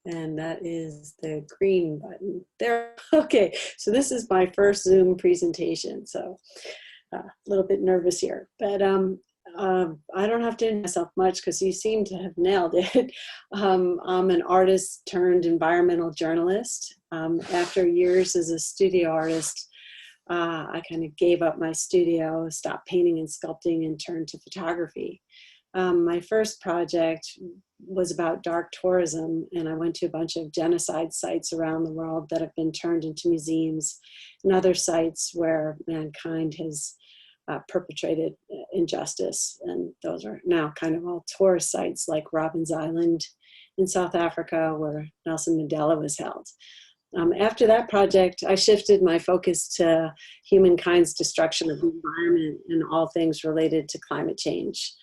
S4: and that is the green button there. Okay, so this is my first Zoom presentation, so a little bit nervous here, but I don't have to do myself much because you seem to have nailed it. I'm an artist turned environmental journalist. After years as a studio artist, I kind of gave up my studio, stopped painting and sculpting, and turned to photography. My first project was about dark tourism, and I went to a bunch of genocide sites around the world that have been turned into museums, and other sites where mankind has perpetrated injustice. And those are now kind of all tourist sites like Robben's Island in South Africa, where Nelson Mandela was held. After that project, I shifted my focus to humankind's destruction of the environment and all things related to climate change.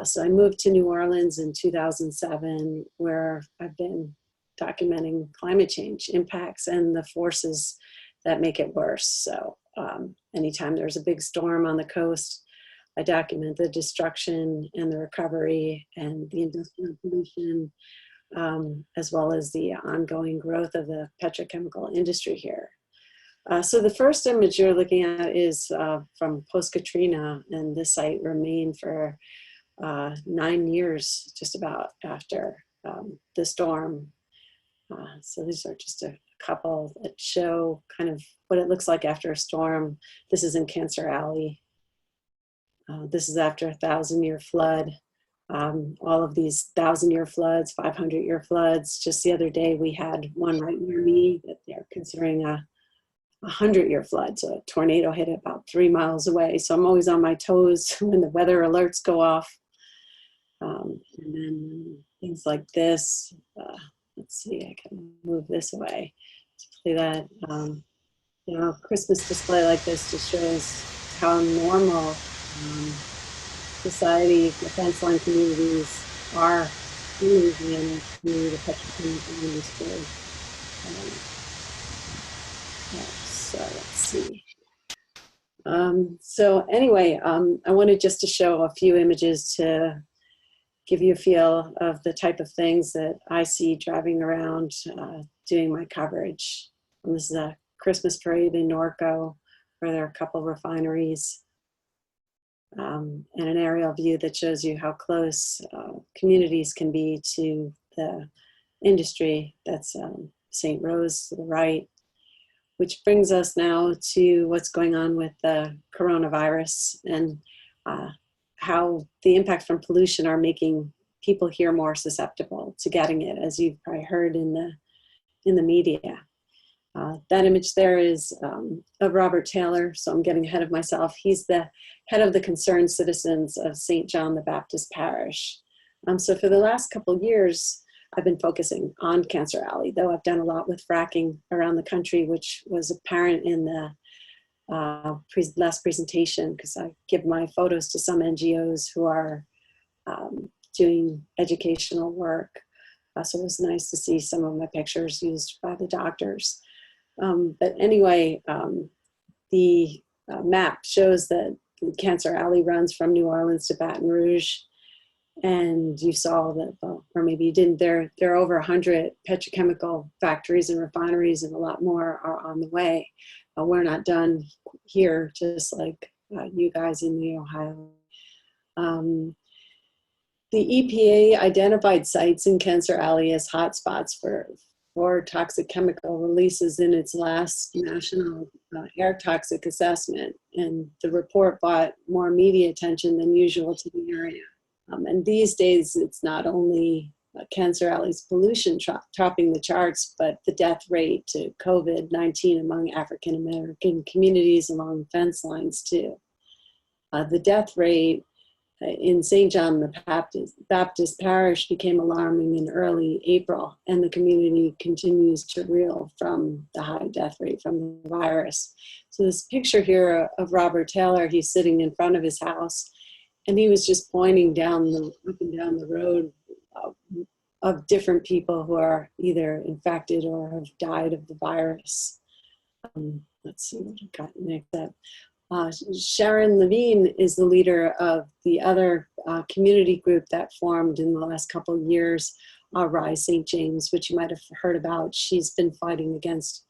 S4: So I moved to New Orleans in 2007, where I've been documenting climate change impacts and the forces that make it worse. So anytime there's a big storm on the coast, I document the destruction and the recovery and the industrial pollution, as well as the ongoing growth of the petrochemical industry here. So the first image you're looking at is from post-Katrina, and this site remained for 9 years, just about, after the storm. So these are just a couple that show kind of what it looks like after a storm. This is in Cancer Alley. This is after a 1,000-year flood. All of these 1,000-year floods, 500-year floods. Just the other day, we had one right near me that they're considering a 100-year flood. So a tornado hit about 3 miles away. So I'm always on my toes when the weather alerts go off. And then things like this. Let's see, I can move this away to play that. You know, a Christmas display like this just shows how normal society, the fence line communities are in Louisiana through the petrochemical industry. So let's see. So anyway, I wanted just to show a few images to give you a feel of the type of things that I see driving around doing my coverage. And this is a Christmas parade in Norco, where there are a couple refineries, and an aerial view that shows you how close communities can be to the industry. That's St. Rose to the right, which brings us now to what's going on with the coronavirus and how the impact from pollution are making people here more susceptible to getting it, as you've probably heard in the media. That image there is of Robert Taylor, so I'm getting ahead of myself. He's the head of the Concerned Citizens of St. John the Baptist Parish. So for the last couple of years, I've been focusing on Cancer Alley, though I've done a lot with fracking around the country, which was apparent in the last presentation, because I give my photos to some NGOs who are doing educational work. So it was nice to see some of my pictures used by the doctors. But anyway, the map shows that Cancer Alley runs from New Orleans to Baton Rouge. And you saw that, or maybe you didn't, there are over 100 petrochemical factories and refineries, and a lot more are on the way. We're not done here, just like you guys in the Ohio. The EPA identified sites in Cancer Alley as hotspots for toxic chemical releases in its last national air toxic assessment. And the report brought more media attention than usual to the area. And these days, it's not only Cancer Alley's pollution topping the charts, but the death rate to COVID-19 among African American communities along fence lines too. The death rate in St. John the Baptist Parish became alarming in early April, and the community continues to reel from the high death rate from the virus. So this picture here of Robert Taylor, he's sitting in front of his house, and he was just pointing up and down the road of different people who are either infected or have died of the virus. Let's see what I've got next up. Sharon Levine is the leader of the other community group that formed in the last couple of years, Rise St. James, which you might have heard about. She's been fighting against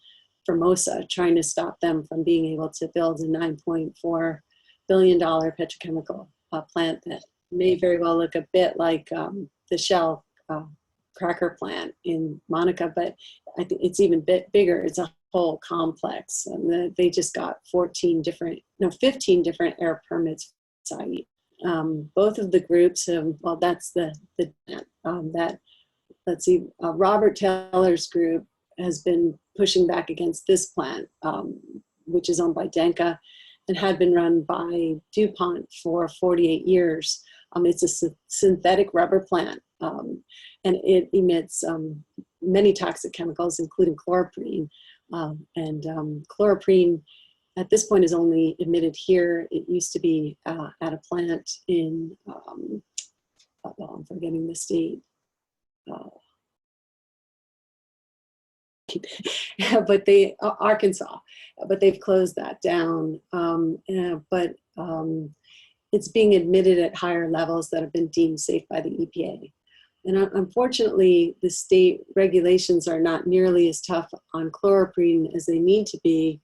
S4: Formosa, trying to stop them from being able to build a $9.4 billion petrochemical plant that may very well look a bit like the Shell cracker plant in Monica, but I think it's even bigger. It's a whole complex. And they just got 15 different air permits site. both of the groups, well, that's let's see, Robert Taylor's group has been pushing back against this plant, which is owned by Denka and had been run by DuPont for 48 years. It's a synthetic rubber plant, and it emits many toxic chemicals, including chloroprene. Chloroprene at this point is only emitted here. It used to be at a plant in, I'm forgetting the state. But Arkansas, but they've closed that down. It's being admitted at higher levels that have been deemed safe by the EPA. And unfortunately, the state regulations are not nearly as tough on chloroprene as they need to be,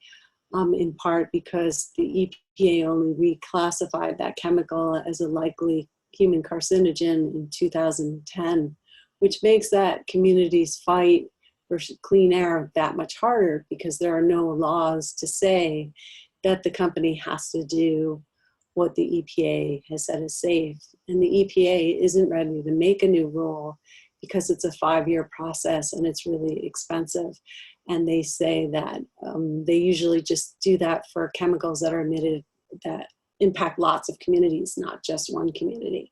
S4: in part because the EPA only reclassified that chemical as a likely human carcinogen in 2010, which makes that community's fight for clean air that much harder because there are no laws to say that the company has to do what the EPA has said is safe. And the EPA isn't ready to make a new rule because it's a 5-year process and it's really expensive. And they say that they usually just do that for chemicals that are emitted that impact lots of communities, not just one community.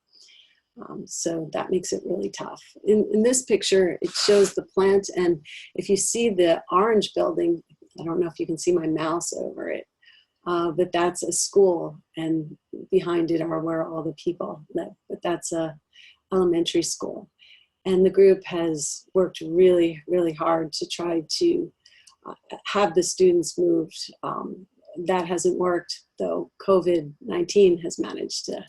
S4: So that makes it really tough. In this picture, it shows the plant, and if you see the orange building, I don't know if you can see my mouse over it, but that's a school, and behind it are where all the people live, but that's a elementary school. And the group has worked really, really hard to try to have the students moved. That hasn't worked, though COVID-19 has managed to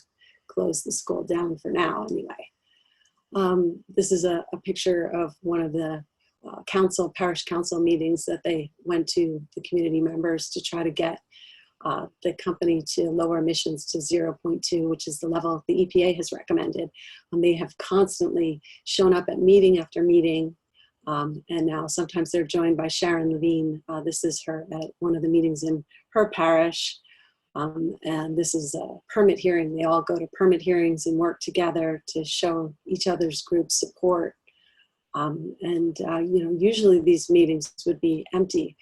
S4: close the school down for now anyway. This is a picture of one of the parish council meetings that they went to, the community members, to try to get the company to lower emissions to 0.2, which is the level the EPA has recommended. They have constantly shown up at meeting after meeting, and now sometimes they're joined by Sharon Levine. This is her at one of the meetings in her parish. And this is a permit hearing. They all go to permit hearings and work together to show each other's group support. Usually these meetings would be empty,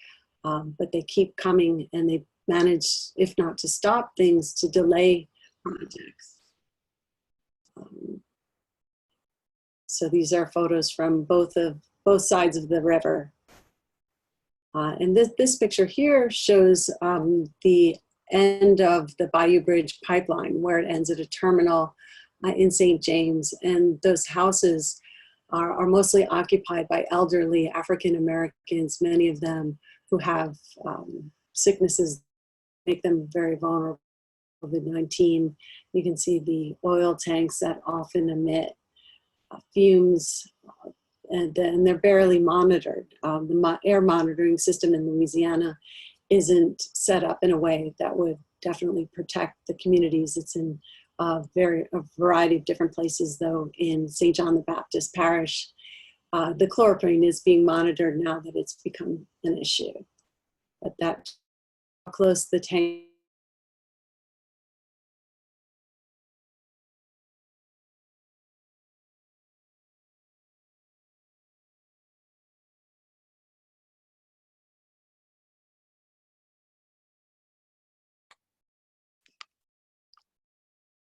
S4: but they keep coming and they manage, if not to stop things, to delay projects. So these are photos from both sides of the river. And this picture here shows the end of the Bayou Bridge pipeline, where it ends at a terminal in St. James. And those houses are mostly occupied by elderly African Americans, many of them who have sicknesses that make them very vulnerable to COVID-19. You can see the oil tanks that often emit fumes, and they're barely monitored. The air monitoring system in Louisiana isn't set up in a way that would definitely protect the communities. It's in a variety of different places, though. In St. John the Baptist Parish, the chloroprene is being monitored now that it's become an issue. But that's how close the tank.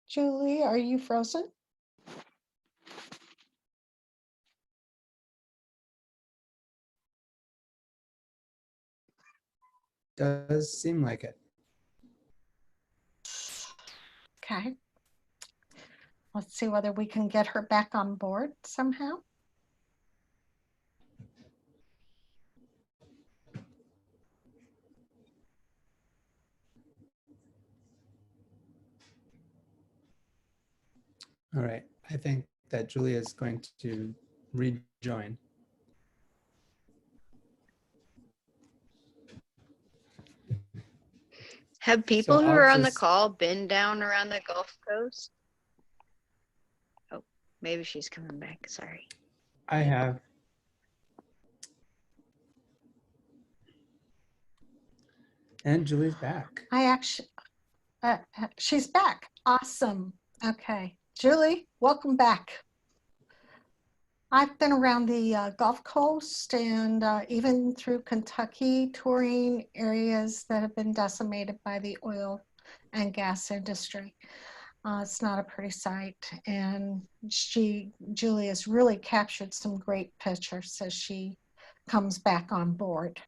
S2: Julie, are you frozen?
S5: Does seem like it.
S2: Okay. Let's see whether we can get her back on board somehow.
S5: All right. I think that Julia is going to rejoin.
S6: Have people
S5: So
S6: who
S5: I'll
S6: are on the
S5: just-
S6: call been down around the Gulf Coast? Oh, maybe she's coming back. Sorry.
S5: I have. And Julie's back.
S2: I actually, she's back. Awesome. Okay, Julie, welcome back. I've been around the Gulf Coast and even through Kentucky, touring areas that have been decimated by the oil and gas industry. It's not a pretty sight, and Julie has really captured some great pictures as she comes back on board.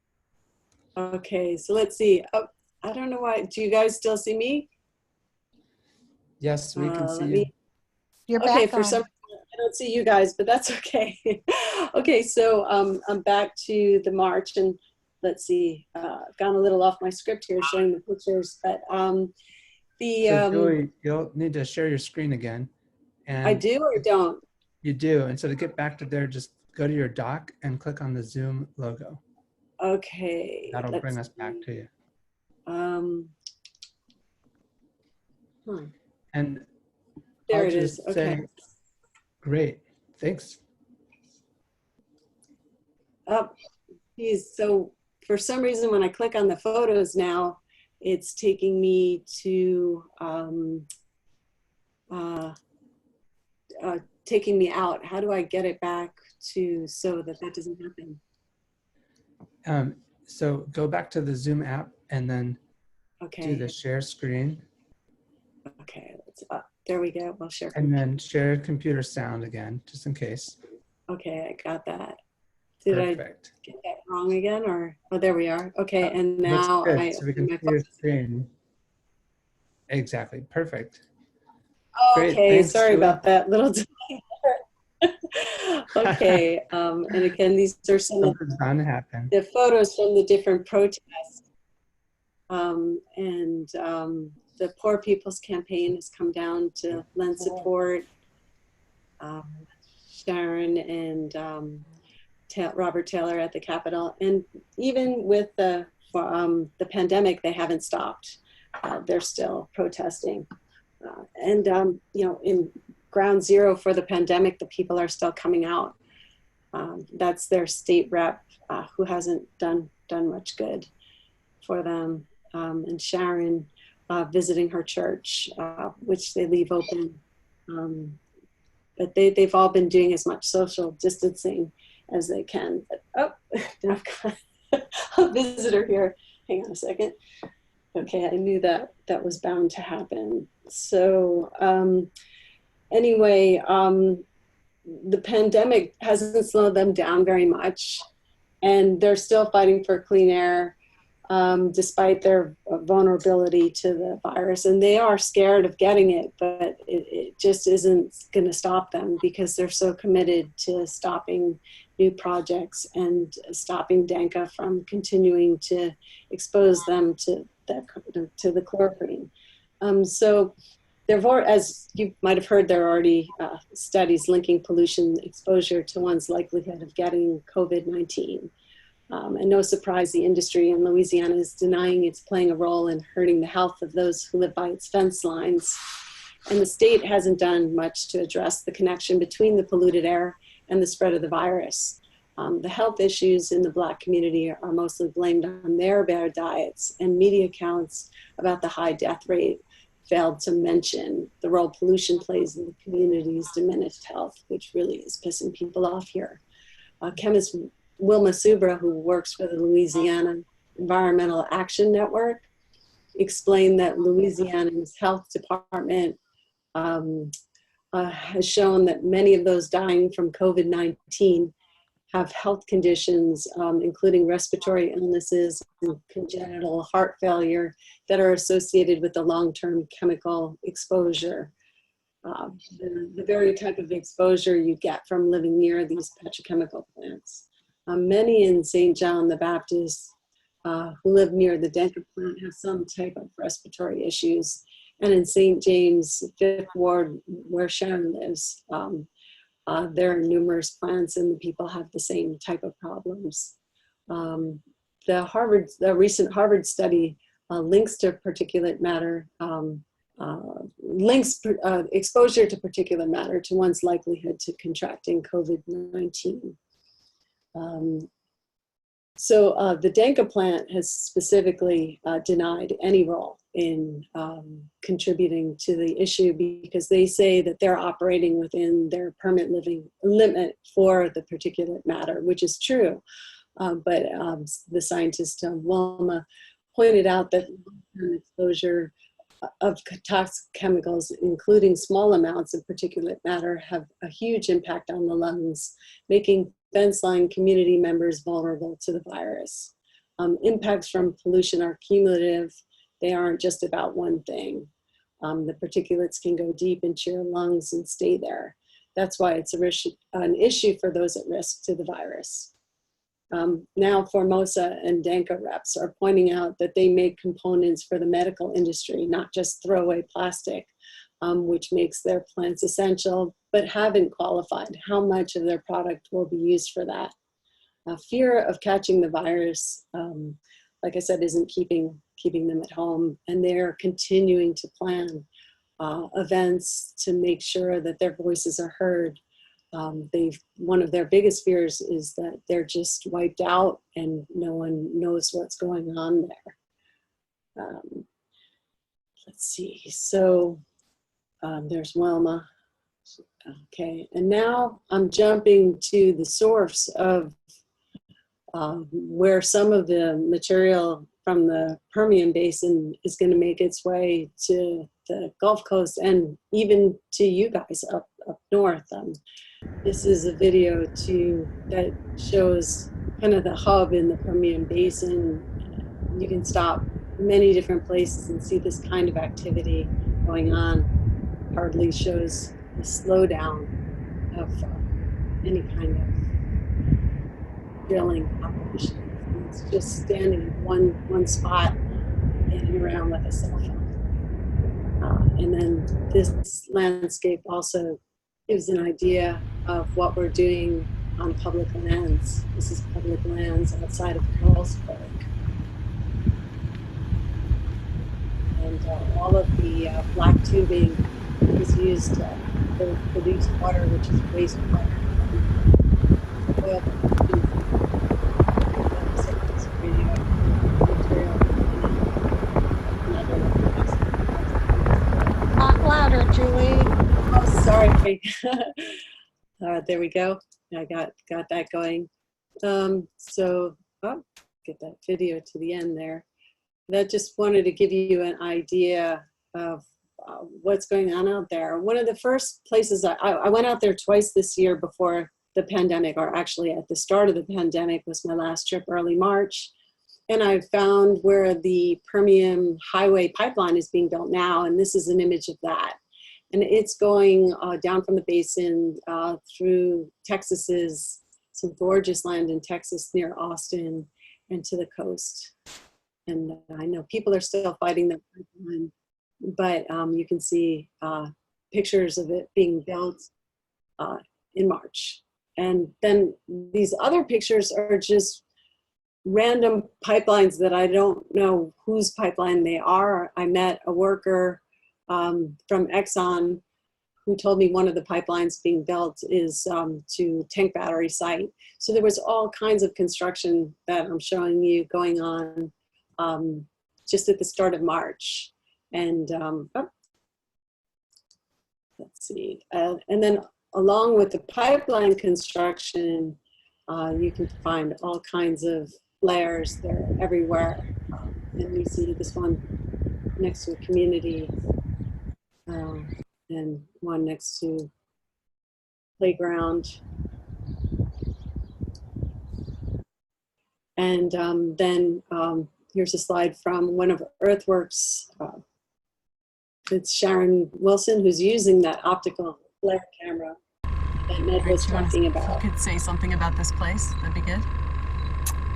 S4: Okay, so let's see. Oh, I don't know why. Do you guys still see me?
S5: Yes, we can see
S4: Let
S5: you.
S4: me.
S2: You're
S4: Okay,
S2: back
S4: for
S2: on.
S4: some reason, I don't see you guys, but that's okay. Okay, so I'm back to the march, and let's see. I've gone a little off my script here, showing the pictures, but
S5: So Julie, you'll need to share your screen again. And
S4: I do or don't?
S5: You do. And so to get back to there, just go to your dock and click on the Zoom logo.
S4: Okay.
S5: That'll bring us back to you. And
S4: There
S5: I'll
S4: it
S5: just
S4: is. Okay.
S5: say, great, thanks.
S4: Geez, so for some reason, when I click on the photos now, it's taking me to taking me out. How do I get it back to so that that doesn't happen?
S5: So go back to the Zoom app and then do the share screen.
S4: Okay, there we go. We'll share.
S5: And then share computer sound again, just in case.
S4: Okay, I got that. Did
S5: Perfect.
S4: I get that wrong again, or oh, there we are. Okay, and now
S5: so we can see your screen. Exactly, perfect.
S4: Okay,
S5: great. Thanks,
S4: sorry
S5: Julie.
S4: about that little delay. Okay, and again, these are some of the photos from the different protests. The Poor People's Campaign has come down to lend support. Sharon and Robert Taylor at the Capitol, and even with the pandemic, they haven't stopped. They're still protesting, you know, in ground zero for the pandemic, the people are still coming out. That's their state rep, who hasn't done much good for them, and Sharon visiting her church, which they leave open. But they've all been doing as much social distancing as they can. But, oh, now I've got a visitor here. Hang on a second. Okay, I knew that was bound to happen. So anyway, the pandemic hasn't slowed them down very much, and they're still fighting for clean air, despite their vulnerability to the virus. And they are scared of getting it, but it just isn't going to stop them because they're so committed to stopping new projects and stopping Danka from continuing to expose them to the chloroquine. So therefore, as you might have heard, there are already studies linking pollution exposure to one's likelihood of getting COVID-19. And no surprise, the industry in Louisiana is denying it's playing a role in hurting the health of those who live by its fence lines. And the state hasn't done much to address the connection between the polluted air and the spread of the virus. The health issues in the Black community are mostly blamed on their bad diets, and media accounts about the high death rate failed to mention the role pollution plays in the community's diminished health, which really is pissing people off here. Chemist Wilma Subra, who works for the Louisiana Environmental Action Network, explained that Louisiana's health department has shown that many of those dying from COVID-19 have health conditions, including respiratory illnesses and congenital heart failure that are associated with the long-term chemical exposure. The very type of exposure you get from living near these petrochemical plants. Many in St. John the Baptist who live near the Danka plant have some type of respiratory issues. And in St. James, 5th Ward, where Sharon lives, there are numerous plants and the people have the same type of problems. The recent Harvard study links to particulate matter, exposure to particulate matter to one's likelihood to contracting COVID-19. So the Denka plant has specifically denied any role in contributing to the issue because they say that they're operating within their permit living limit for the particulate matter, which is true. But the scientist Wilma pointed out that exposure of toxic chemicals, including small amounts of particulate matter, have a huge impact on the lungs, making fence line community members vulnerable to the virus. Impacts from pollution are cumulative. They aren't just about one thing. The particulates can go deep into your lungs and stay there. That's why it's an issue for those at risk to the virus. Now Formosa and Denka reps are pointing out that they make components for the medical industry, not just throwaway plastic, which makes their plants essential, but haven't qualified how much of their product will be used for that. Fear of catching the virus, like I said, isn't keeping them at home, and they're continuing to plan events to make sure that their voices are heard. One of their biggest fears is that they're just wiped out and no one knows what's going on there. Let's see, so there's Wilma. Okay, and now I'm jumping to the source of where some of the material from the Permian Basin is going to make its way to the Gulf Coast and even to you guys up north. This is a video that shows kind of the hub in the Permian Basin. You can stop many different places and see this kind of activity going on. Hardly shows the slowdown of any kind of drilling operation. It's just standing in one spot and around with a cell phone. And then this landscape also gives an idea of what we're doing on public lands. This is public lands outside of Carlsberg. And all of the black tubing is used to produce water, which is wastewater. Oil.
S2: Talk louder, Julie.
S4: Oh, sorry. There we go. I got that going. Get that video to the end there. That just wanted to give you an idea of what's going on out there. One of the first places I went out there twice this year before the pandemic, or actually at the start of the pandemic was my last trip, early March. And I found where the Permian Highway pipeline is being built now, and this is an image of that. And it's going down from the basin through Texas's, some gorgeous land in Texas near Austin, and to the coast. And I know people are still fighting the pipeline, but you can see pictures of it being built in March. And then these other pictures are just random pipelines that I don't know whose pipeline they are. I met a worker from Exxon who told me one of the pipelines being built is to tank battery site. So there was all kinds of construction that I'm showing you going on just at the start of March. And let's see. And then along with the pipeline construction, you can find all kinds of flares. They're everywhere. And you see this one next to a community and one next to playground. And then here's a slide from one of Earthworks. It's Sharon Wilson who's using that optical flare camera that Ned was talking about.
S7: If you could say something about this place, that'd be good.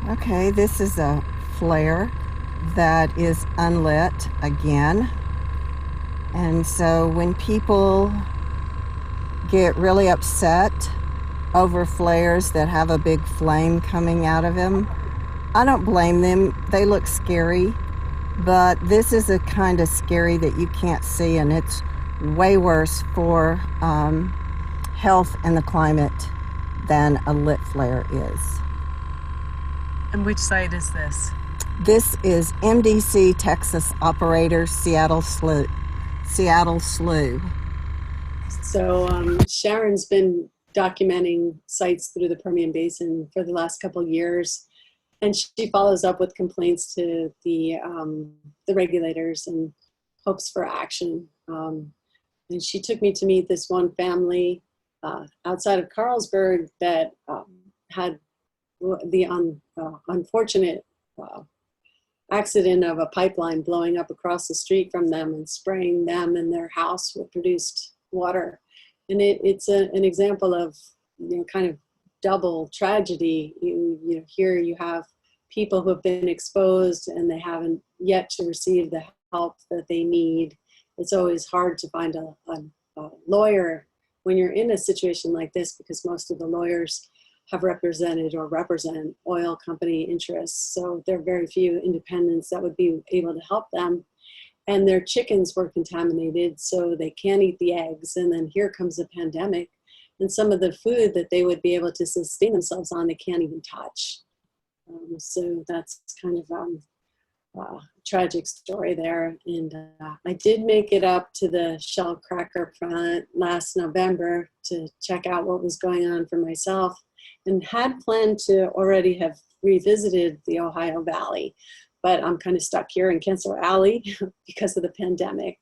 S8: Okay, this is a flare that is unlit again. And so when people get really upset over flares that have a big flame coming out of them, I don't blame them. They look scary, but this is a kind of scary that you can't see, and it's way worse for health and the climate than a lit flare is.
S7: And which site is this?
S8: This is MDC Texas operator Seattle Slough. Seattle Slough.
S4: So Sharon's been documenting sites through the Permian Basin for the last couple of years, and she follows up with complaints to the regulators and hopes for action. And she took me to meet this one family outside of Carlsberg that had the unfortunate accident of a pipeline blowing up across the street from them and spraying them and their house with produced water. And it's an example of, kind of double tragedy. Here you have people who have been exposed and they haven't yet to receive the help that they need. It's always hard to find a lawyer when you're in a situation like this, because most of the lawyers have represented or represent oil company interests. So there are very few independents that would be able to help them. And their chickens were contaminated, so they can't eat the eggs. And then here comes a pandemic, and some of the food that they would be able to sustain themselves on, they can't even touch. So that's kind of a tragic story there. And I did make it up to the Shell cracker plant last November to check out what was going on for myself, and had planned to already have revisited the Ohio Valley. But I'm kind of stuck here in Cancer Alley because of the pandemic.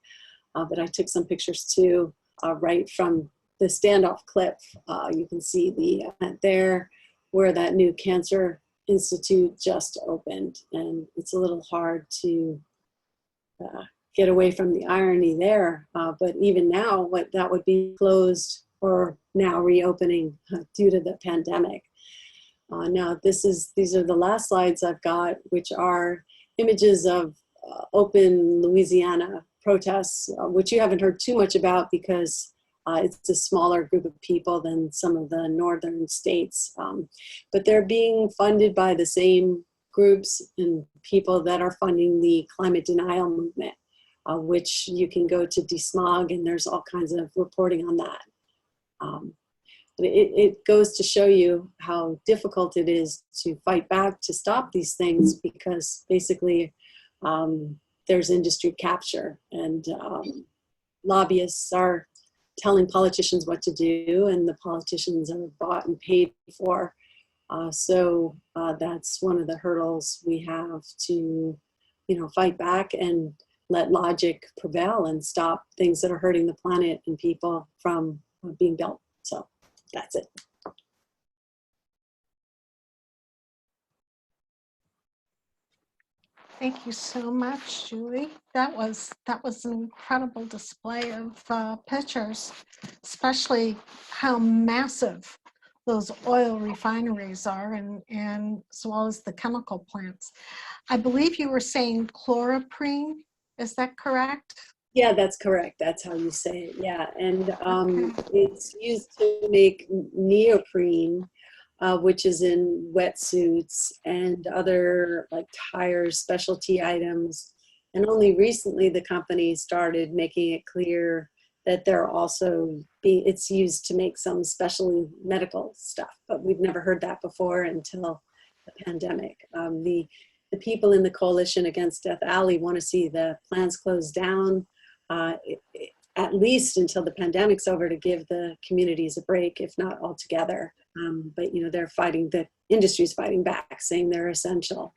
S4: But I took some pictures too, right from the standoff clip. You can see the event there where that new Cancer Institute just opened. And it's a little hard to get away from the irony there. But even now, that would be closed or now reopening due to the pandemic. Now, these are the last slides I've got, which are images of open Louisiana protests, which you haven't heard too much about because it's a smaller group of people than some of the northern states. But they're being funded by the same groups and people that are funding the climate denial movement, which you can go to DeSmog, and there's all kinds of reporting on that. It goes to show you how difficult it is to fight back to stop these things, because basically there's industry capture, and lobbyists are telling politicians what to do, and the politicians are bought and paid for. So that's one of the hurdles we have to, fight back and let logic prevail and stop things that are hurting the planet and people from being built. So that's it.
S2: Thank you so much, Julie. That was an incredible display of pictures, especially how massive those oil refineries are, and as well as the chemical plants. I believe you were saying chloroprene. Is that correct?
S4: Yeah, that's correct. That's how you say it. Yeah, and
S2: Okay.
S4: it's used to make neoprene, which is in wetsuits and other like tires, specialty items. And only recently the company started making it clear that they're also it's used to make some specialty medical stuff. But we've never heard that before until the pandemic. The people in the Coalition Against Death Alley want to see the plants closed down, at least until the pandemic's over, to give the communities a break, if not altogether. But they're fighting, the industry's fighting back, saying they're essential.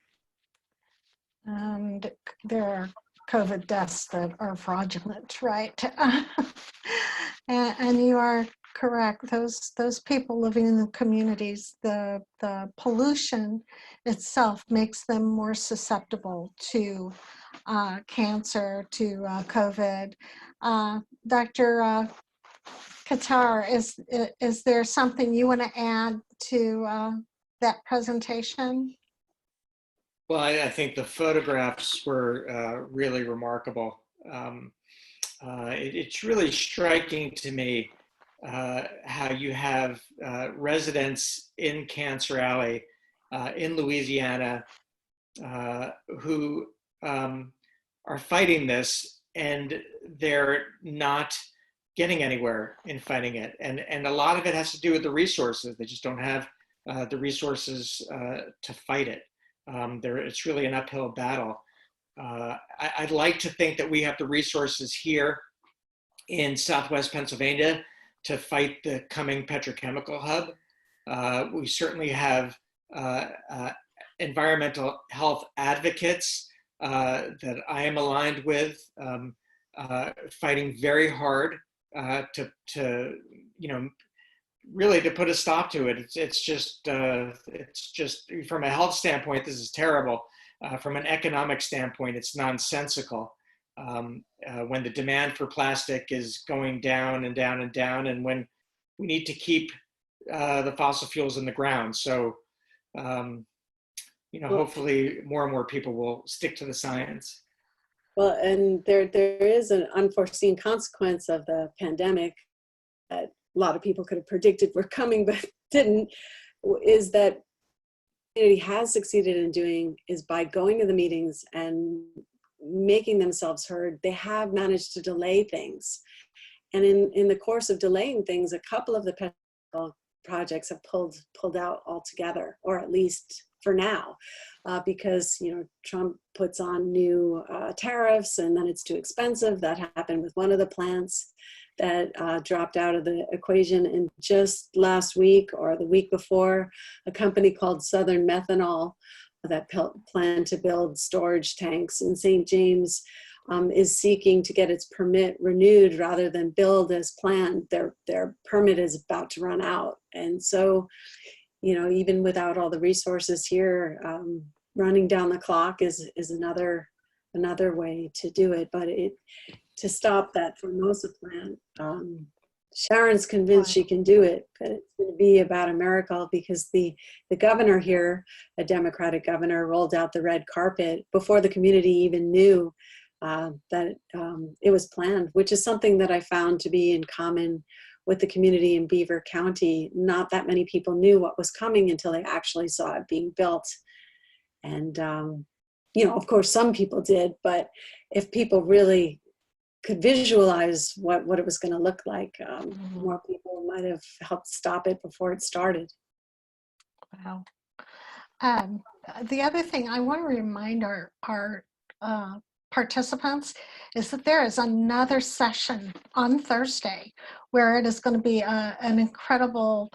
S2: And there are COVID deaths that are fraudulent, right? and you are correct. Those people living in the communities, the pollution itself makes them more susceptible to cancer, to COVID. Dr. Ketyer, is there something you want to add to that presentation?
S3: Well, I think the photographs were really remarkable. It's really striking to me how you have residents in Cancer Alley in Louisiana who are fighting this, and they're not getting anywhere in fighting it. And a lot of it has to do with the resources. They just don't have the resources to fight it. It's really an uphill battle. I'd like to think that we have the resources here in Southwest Pennsylvania to fight the coming petrochemical hub. We certainly have environmental health advocates that I am aligned with, fighting very hard to really to put a stop to it. It's just from a health standpoint, this is terrible. From an economic standpoint, it's nonsensical. When the demand for plastic is going down and down and down, and when we need to keep the fossil fuels in the ground. So, hopefully more and more people will stick to the science.
S4: Well, and there is an unforeseen consequence of the pandemic that a lot of people could have predicted were coming, but didn't, is that community has succeeded in doing is by going to the meetings and making themselves heard. They have managed to delay things. And in the course of delaying things, a couple of the petrochemical projects have pulled out altogether, or at least for now, because Trump puts on new tariffs and then it's too expensive. That happened with one of the plants that dropped out of the equation. And just last week or the week before, a company called Southern Methanol that planned to build storage tanks in St. James is seeking to get its permit renewed rather than build as planned. Their permit is about to run out. And so, even without all the resources here, running down the clock is another way to do it. But to stop that Formosa plant, Sharon's convinced she can do it, but it's going to be about a miracle because the governor here, a Democratic governor, rolled out the red carpet before the community even knew that it was planned, which is something that I found to be in common with the community in Beaver County. Not that many people knew what was coming until they actually saw it being built. And, of course, some people did, but if people really could visualize what it was going to look like, more people might have helped stop it before it started.
S2: Wow. The other thing I want to remind our participants is that there is another session on Thursday where it is going to be an incredible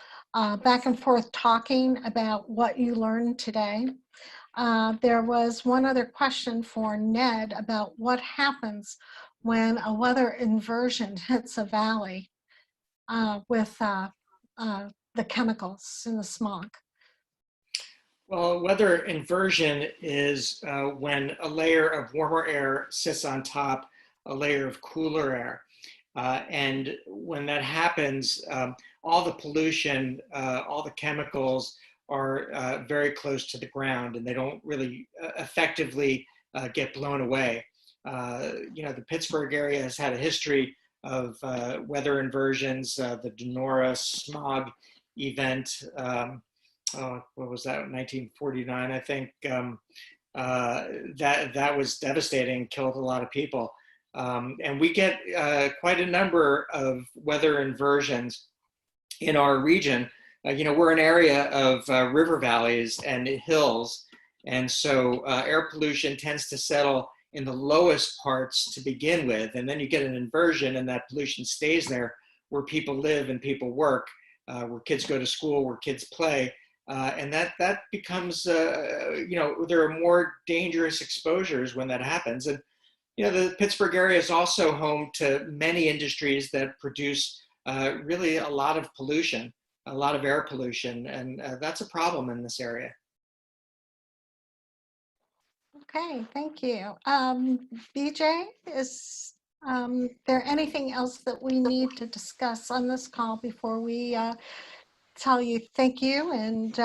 S2: back and forth talking about what you learned today. There was one other question for Ned about what happens when a weather inversion hits a valley with the chemicals and the smog.
S3: Well, weather inversion is when a layer of warmer air sits on top a layer of cooler air. And when that happens, all the pollution, all the chemicals are very close to the ground, and they don't really effectively get blown away. The Pittsburgh area has had a history of weather inversions, the Denora smog event. What was that? 1949, I think. That was devastating, killed a lot of people. And we get quite a number of weather inversions in our region. We're an area of river valleys and hills, and so air pollution tends to settle in the lowest parts to begin with, and then you get an inversion, and that pollution stays there where people live and people work, where kids go to school, where kids play. And that becomes, there are more dangerous exposures when that happens. And, the Pittsburgh area is also home to many industries that produce really a lot of pollution, a lot of air pollution, and that's a problem in this area.
S2: Okay, thank you. BJ, is there anything else that we need to discuss on this call before we tell you thank you and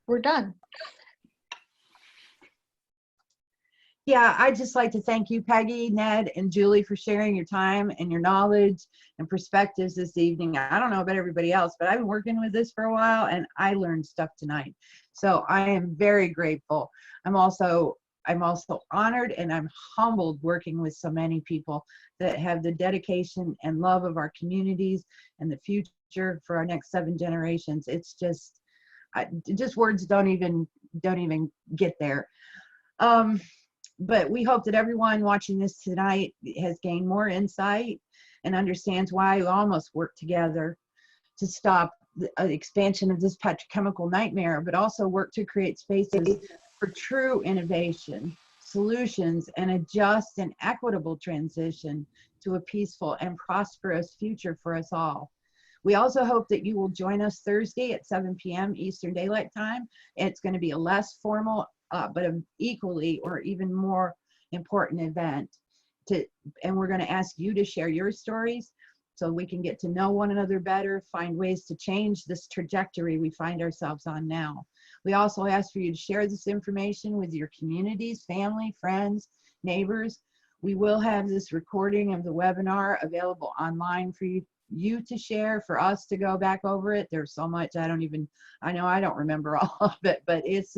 S2: we're done?
S1: Yeah, I'd just like to thank you, Peggy, Ned, and Julie for sharing your time and your knowledge and perspectives this evening. I don't know about everybody else, but I've been working with this for a while and I learned stuff tonight. So I am very grateful. I'm also honored and I'm humbled working with so many people that have the dedication and love of our communities and the future for our next 7 generations. It's just words don't even don't even get there. But we hope that everyone watching this tonight has gained more insight and understands why we almost work together to stop the expansion of this petrochemical nightmare, but also work to create spaces for true innovation, solutions, and a just and equitable transition to a peaceful and prosperous future for us all. We also hope that you will join us Thursday at 7 p.m. Eastern Daylight Time. It's going to be a less formal, but an equally or even more important event. And we're going to ask you to share your stories so we can get to know one another better, find ways to change this trajectory we find ourselves on now. We also ask for you to share this information with your communities, family, friends, neighbors. We will have this recording of the webinar available online for you to share, for us to go back over it. There's so much I know I don't remember all of it, but it's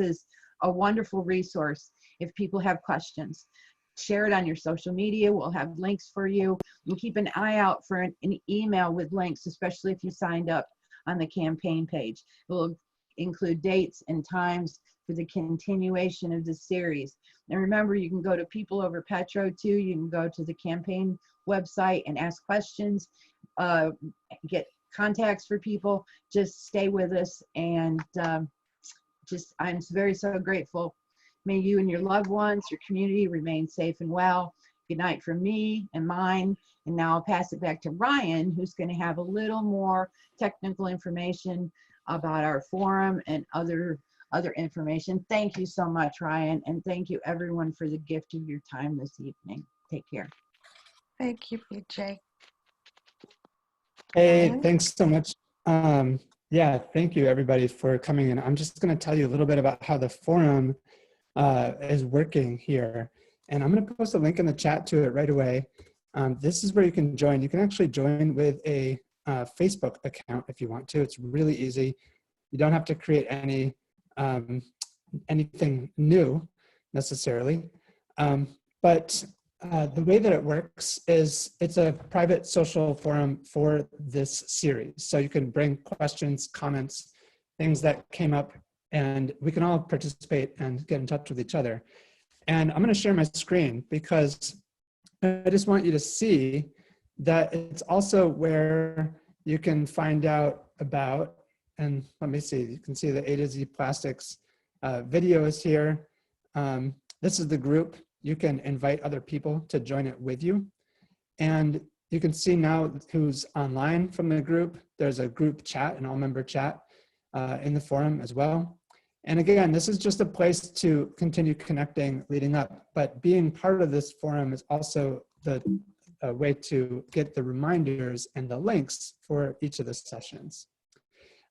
S1: a wonderful resource if people have questions. Share it on your social media. We'll have links for you. And keep an eye out for an email with links, especially if you signed up on the campaign page. It will include dates and times for the continuation of this series. And remember, you can go to People Over Petro too. You can go to the campaign website and ask questions, get contacts for people. Just stay with us, and I'm so grateful. May you and your loved ones, your community remain safe and well. Good night from me and mine. And now I'll pass it back to Ryan, who's going to have a little more technical information about our forum and other information. Thank you so much, Ryan. And thank you everyone for the gift of your time this evening. Take care.
S2: Thank you, BJ.
S5: Hey,
S2: Ryan?
S5: thanks so much. Yeah, thank you everybody for coming in. I'm just going to tell you a little bit about how the forum is working here. And I'm going to post a link in the chat to it right away. This is where you can join. You can actually join with a Facebook account if you want to. It's really easy. You don't have to create anything new necessarily. But the way that it works is it's a private social forum for this series. So you can bring questions, comments, things that came up, and we can all participate and get in touch with each other. And I'm going to share my screen because I just want you to see that it's also where you can find out about, and let me see, you can see the A to Z Plastics video is here. This is the group. You can invite other people to join it with you. And you can see now who's online from the group. There's a group chat, an all-member chat in the forum as well. And again, this is just a place to continue connecting leading up, but being part of this forum is also the way to get the reminders and the links for each of the sessions.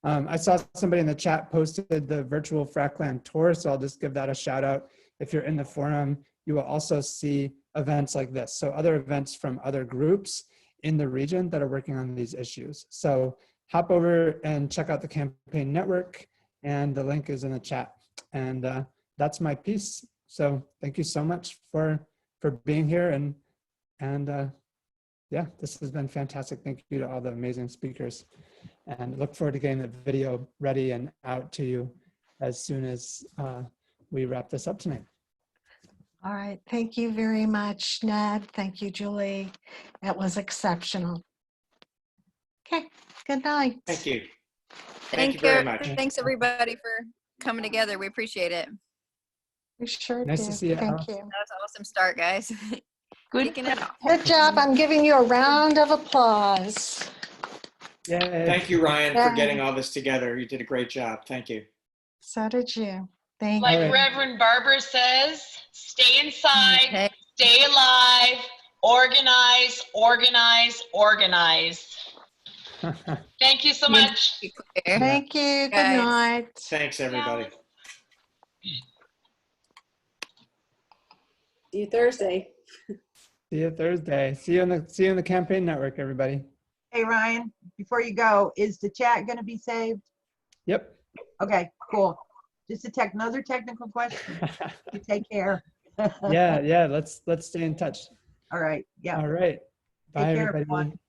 S5: I saw somebody in the chat posted the virtual Frackland tour, so I'll just give that a shout out. If you're in the forum, you will also see events like this. So other events from other groups in the region that are working on these issues. So hop over and check out the campaign network, and the link is in the chat. And that's my piece. So thank you so much for being here. And yeah, this has been fantastic. Thank you to all the amazing speakers. And look forward to getting the video ready and out to you as soon as we wrap this up tonight.
S2: All right. Thank you very much, Ned. Thank you, Julie. That was exceptional. Okay. Good night.
S3: Thank you. Thank
S6: Thank
S3: you very much.
S6: Thanks everybody for coming together. We appreciate it.
S2: We sure
S5: Nice
S2: do.
S5: to see you,
S2: Thank
S5: Al.
S2: you.
S6: That was an awesome start, guys.
S7: Good.
S6: Kicking it off.
S2: Good job. I'm giving you a round of applause.
S5: Yay.
S3: Thank you, Ryan, for
S2: Yeah.
S3: getting all this together. You did a great job. Thank you.
S2: So did you. Thank
S9: Like
S2: you.
S9: Reverend Barber says, stay inside,
S6: Okay.
S9: stay alive, organize, organize, organize. Thank you so much.
S2: Thank you. Good
S6: Guys.
S2: night.
S3: Thanks, everybody.
S4: See you Thursday.
S5: See you Thursday. See you in the campaign network, everybody.
S1: Hey, Ryan, before you go, is the chat going to be saved?
S5: Yep.
S1: Okay, cool. Just another technical question. You take care.
S5: Yeah. Let's stay in touch.
S1: All right. Yeah.
S5: All right. Bye,
S1: Take care,
S5: everybody.
S1: everyone.